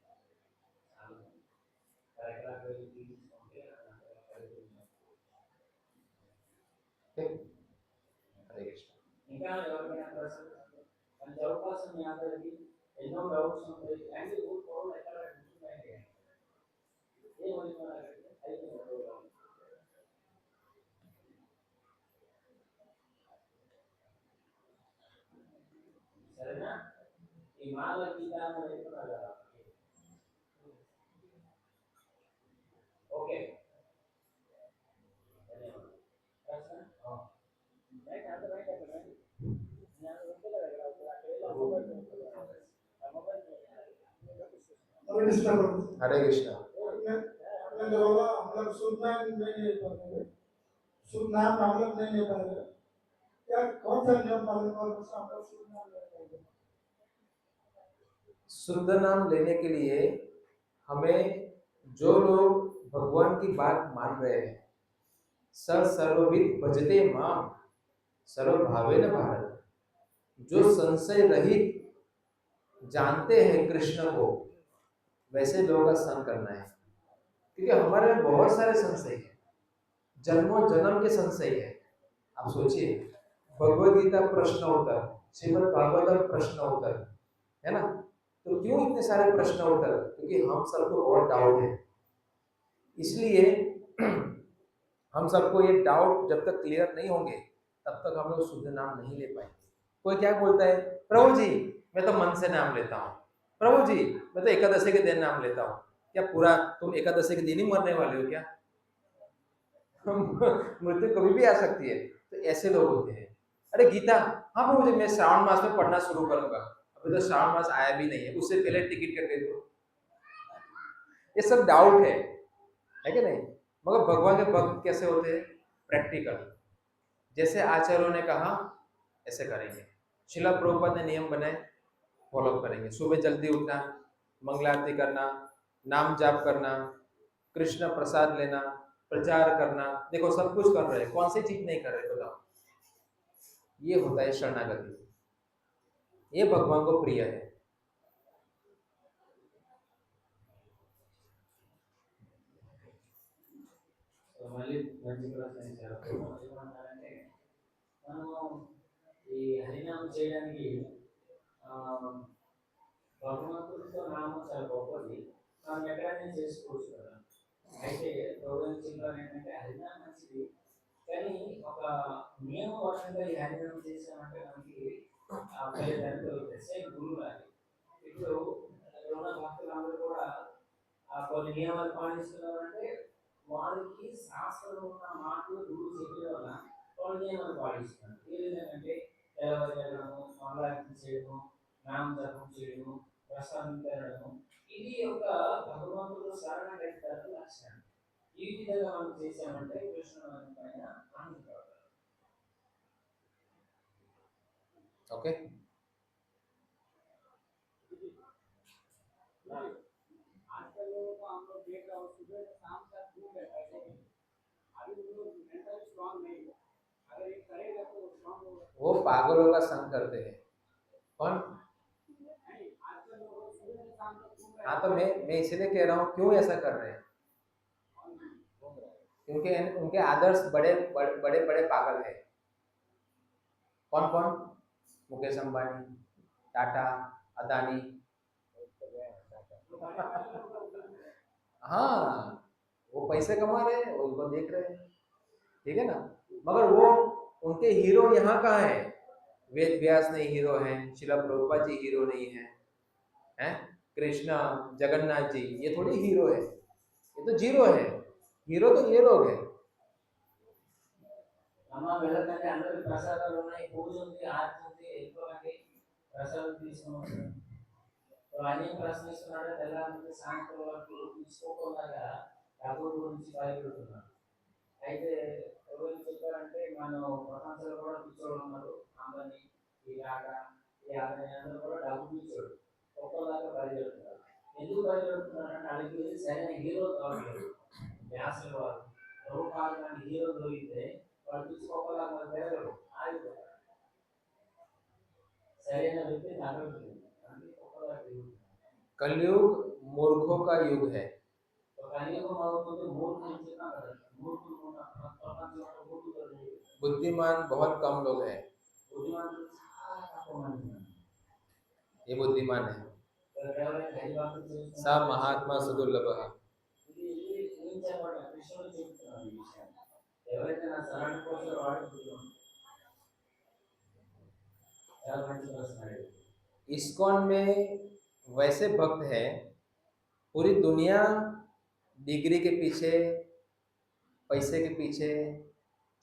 చాలా రకరకాల తీసుకుంటే हरे कृष्ण। ఇంకా ఎవరికైనా ప్రశ్న మంచి అవకాశం మీ అందరికీ ఎన్నో డౌట్స్ ఉంటాయి అండ్ ఫోన్ ఎక్కడ కూర్చున్నాయండి ఏమవుతున్నారు అయిపోయింది సరేనా ఈ మాల గీతాన్ని వెళ్తున్నారు కదా ఓకే हरे कृष्णा। मतलब शुभ नाम नहीं ले पा रहे, शुभ नाम हम लोग नहीं ले पा रहे, क्या कौन सा नियम पालन कर हम लोग शुभ नाम ले पाएंगे? शुद्ध नाम लेने के लिए हमें जो लोग भगवान की बात मान रहे हैं, सर्वविद भजते माम सर्वभावेन भारत, जो संशय रहित जानते हैं कृष्ण को, वैसे लोगों का संग करना है। क्योंकि हमारे में बहुत सारे संशय हैं, जन्मों जन्म के संशय है। आप सोचिए, भगवद गीता प्रश्न उत्तर, श्रीमद् भागवतम प्रश्न उत्तर, है ना? तो क्यों इतने सारे प्रश्न उत्तर? क्योंकि हम सबको बहुत डाउट है। इसलिए हम सबको ये डाउट जब तक क्लियर नहीं होंगे तब तक हम लोग शुद्ध नाम नहीं ले पाएंगे। कोई क्या बोलता है, प्रभु जी मैं तो मन से नाम लेता हूँ, प्रभु जी मैं तो एकादशी के दिन नाम लेता हूँ। क्या पूरा तुम एकादशी के दिन ही मरने वाले हो क्या? मृत्यु कभी भी आ सकती है। तो ऐसे लोग होते हैं, अरे गीता, हाँ प्रभु जी मैं श्रावण मास में पढ़ना शुरू करूंगा। अभी तो श्रावण मास आया भी नहीं है, उससे पहले टिकट करके दो। ये सब डाउट है कि नहीं? मगर भगवान के भक्त कैसे होते हैं? प्रैक्टिकल। जैसे आचार्यों ने कहा ऐसे करेंगे। शिला प्रभुपाद ने नियम बनाए, फॉलो करेंगे। सुबह जल्दी उठना, मंगलारती करना, नाम जाप करना, कृष्ण प्रसाद लेना, प्रचार करना। देखो सब कुछ कर रहे हैं, कौन सी चीज नहीं कर रहे बताओ? ये होता है शरणागति, ये भगवान को प्रिय है। మళ్ళీ మంచి ప్రశ్న ఇచ్చారు ఏమంటారంటే మనము ఈ హరినామం చేయడానికి భగవంతుడితో నామం చాలా గొప్పది, మనం ఎక్కడైనా చేసుకోవచ్చు కదా. అయితే గౌరవించడం ఏంటంటే హరినామం మంచిది, కానీ ఒక నియమబద్ధంగా ఈ హరినామం చేసామంటే మనకి ఫలితాన్ని కలుగుతాయి. సేమ్ గురువు లాగా. ఇప్పుడు ఉన్న భక్తులందరూ కూడా కొన్ని నియమాలు పాటిస్తున్నారంటే వారికి శాస్త్రంలో ఉన్న మాటలు గురువు చెప్పిన వల్ల వాళ్ళు నియమాలు పాటిస్తున్నారు. ఏ విధంగా అంటే తెల్లవారు మంగళారతి చేయడము, నామ జపం చేయడము, ప్రసాదం తినడము, ఇది ఒక భగవంతుడు శరణాగతి లక్షణం. ఈ విధంగా మనం చేసామంటే కృష్ణ పైన ఆనందపడతారు. ఓకే, आजकल लोगों को हम लोग देख रहे हो सुबह से शाम तक घूम रहे पैसे के, अभी वो लोग मेंटली स्ट्रांग नहीं है, अगर ये करेगा तो स्ट्रांग होगा। वो पागलों का संग करते हैं। कौन? नहीं, आजकल लोग सुबह से शाम तक घूम रहे हैं। हाँ तो मैं इसलिए कह रहा हूँ क्यों ऐसा कर रहे हैं, क्योंकि उनके आदर्श बड़े बड़े बड़े पागल हैं। कौन कौन? मुकेश अंबानी, टाटा, अदानी। हाँ, वो पैसे कमा रहे हैं, उनको देख रहे हैं, ठीक है ना? मगर वो उनके हीरो यहाँ कहाँ है? वेद व्यास नहीं हीरो हैं, शिला प्रभुपाद जी हीरो नहीं है, हैं? कृष्णा, जगन्नाथ जी ये थोड़ी हीरो है, ये तो जीरो है। हीरो तो ये लोग हैं। అమ్మ వెళ్ళకంటే అందరికి ప్రసాదాలు ఉన్నాయి, పూజ ఉంది, ఆరతి ఉంది, వెళ్ళిపోకండి, ప్రసాదం తీసుకుని అన్నీ ప్రశ్నిస్తున్నాడు. తెల్లారి సాయంత్రం వరకు తీసుకోకుండా డబ్బుల గురించి భయపెడుతున్నాడు. అయితే ఎవరు చెప్పారంటే మనం ప్రపంచంలో కూడా పిచ్చోళ్ళు ఉన్నారు, అంబానీ, ఈ టాటా, ఈ అందరూ కూడా డబ్బు పిచ్చోడు, ఒక్కదాకా భయపెడుతున్నారు. ఎందుకు భయపెడుతున్నారంటే వాళ్ళకి సరైన హీరో కావట్లేదు. వ్యాసుల వారు ప్రభుపాద హీరో దొరికితే వాళ్ళు పిచ్చుకోకలాగా తిరగరు, ఆగిపోతారు. సరైన వ్యక్తిని అడగలేదు, అందుకే ఒక్కదాకా తిరుగుతారు. कलयुग मूर्खों का युग है। तो कलयुग में मूर्ख जितना कर मूर्ख होना प्रपंच में मूर्ख कर देंगे, बुद्धिमान बहुत कम लोग हैं। बुद्धिमान तो सारा को मानते हैं। ये बुद्धिमान है। ఎవరైతే హరిభక్తులు చేస్తున్నారో सा महात्मा सुदुर्लभ। ఇది ఏం చెప్పాలి కృష్ణుడు చెప్తున్నాడు ఈ విషయాన్ని. ఎవరైతే నా శరణు కోసం వాడు చాలా మంచి ప్రశ్న అడిగారు. इस्कॉन में वैसे भक्त हैं, पूरी दुनिया डिग्री के पीछे, पैसे के पीछे,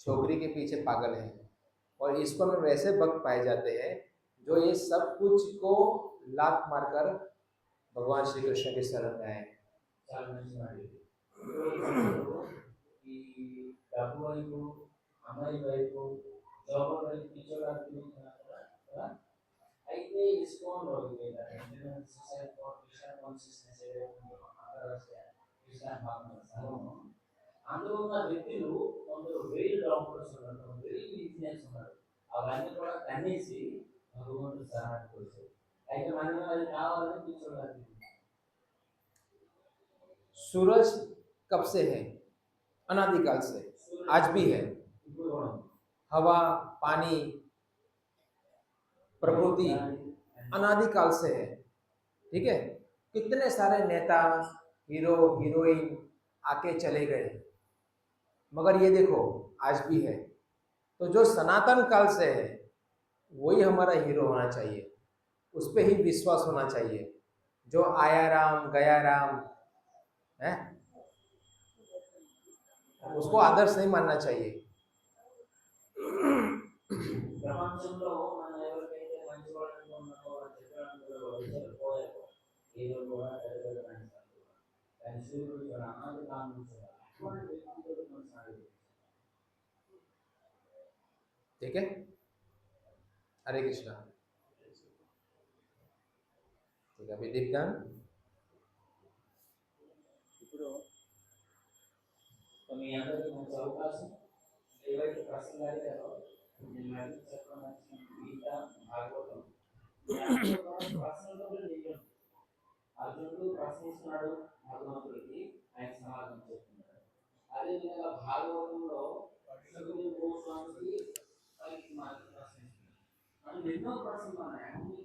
छोकरी के पीछे पागल है, और इस्कॉन में वैसे भक्त पाए जाते हैं जो ये सब कुछ को लात मारकर भगवान श्री कृष्ण के शरण में आए। చాలా మంచి మాట ఇది. ఇప్పుడు ఈ డబ్బు వైపు, అమ్మాయి వైపు, జాబ్ వైపు పిచ్చోళ్ళు తిరుగుతున్నారు కదా. అయితే ఇస్కాన్‌లో ఏంటంటే Indian society for Christian consciousness ఏదైతే ఉందో అంతర్రాష్ట్రీయ క్రిస్టియన్ భావన సంఘం, అందులో ఉన్న వ్యక్తులు కొందరు వెరీ డాక్టర్స్ ఉన్నారు, వెరీ ఇంజనీర్స్ ఉన్నారు. అవన్నీ కూడా కన్నేసి భగవంతుడు శరణాగతి వచ్చారు. అయితే మనం అది కావాలని పిచ్చోళ్ళు सूरज कब से है? अनादिकाल से, आज भी है। ఇప్పుడు కూడా हवा, पानी, प्रकृति अनादिकाल से है। ठीक है, कितने सारे नेता, हीरो, हीरोइन आके चले गए, मगर ये देखो आज भी है। तो जो सनातन काल से है वही हमारा हीरो होना चाहिए, उस पे ही विश्वास होना चाहिए। जो आया राम गया राम है, उसको आदर्श नहीं मानना चाहिए। ప్రపంచంలో మనం ఎవరికైతే మంచి వాళ్ళని ఉన్నామో వాళ్ళ చెప్పడానికి వయసులు పోయారు ఏదో కూడా జరగడానికి కానీ సూర్యుడు కూడా అనాది కాలం నుంచి అటువంటి వ్యక్తితో మనం సాగుతుంది. ठीक है, हरे कृष्णा। ठीक है, अभी दीपदान। ఇప్పుడు మీ అందరికీ మంచి అవకాశం. ఏవైతే ప్రశ్నలు అడిగారో నేను మళ్ళీ చెప్పడం గీత భాగవతం ప్రశ్నలతో చేయండి. అర్జునుడు ప్రశ్నిస్తున్నాడు భగవంతుడికి, ఆయన సమాధానం చెప్తున్నాడు. అదేవిధంగా భాగవతంలో సుఖదేవ్ గోస్వామికి మనకి ప్రశ్నిస్తున్నాడు. మనం ఎన్నో ప్రశ్నలు ఉన్నాయి.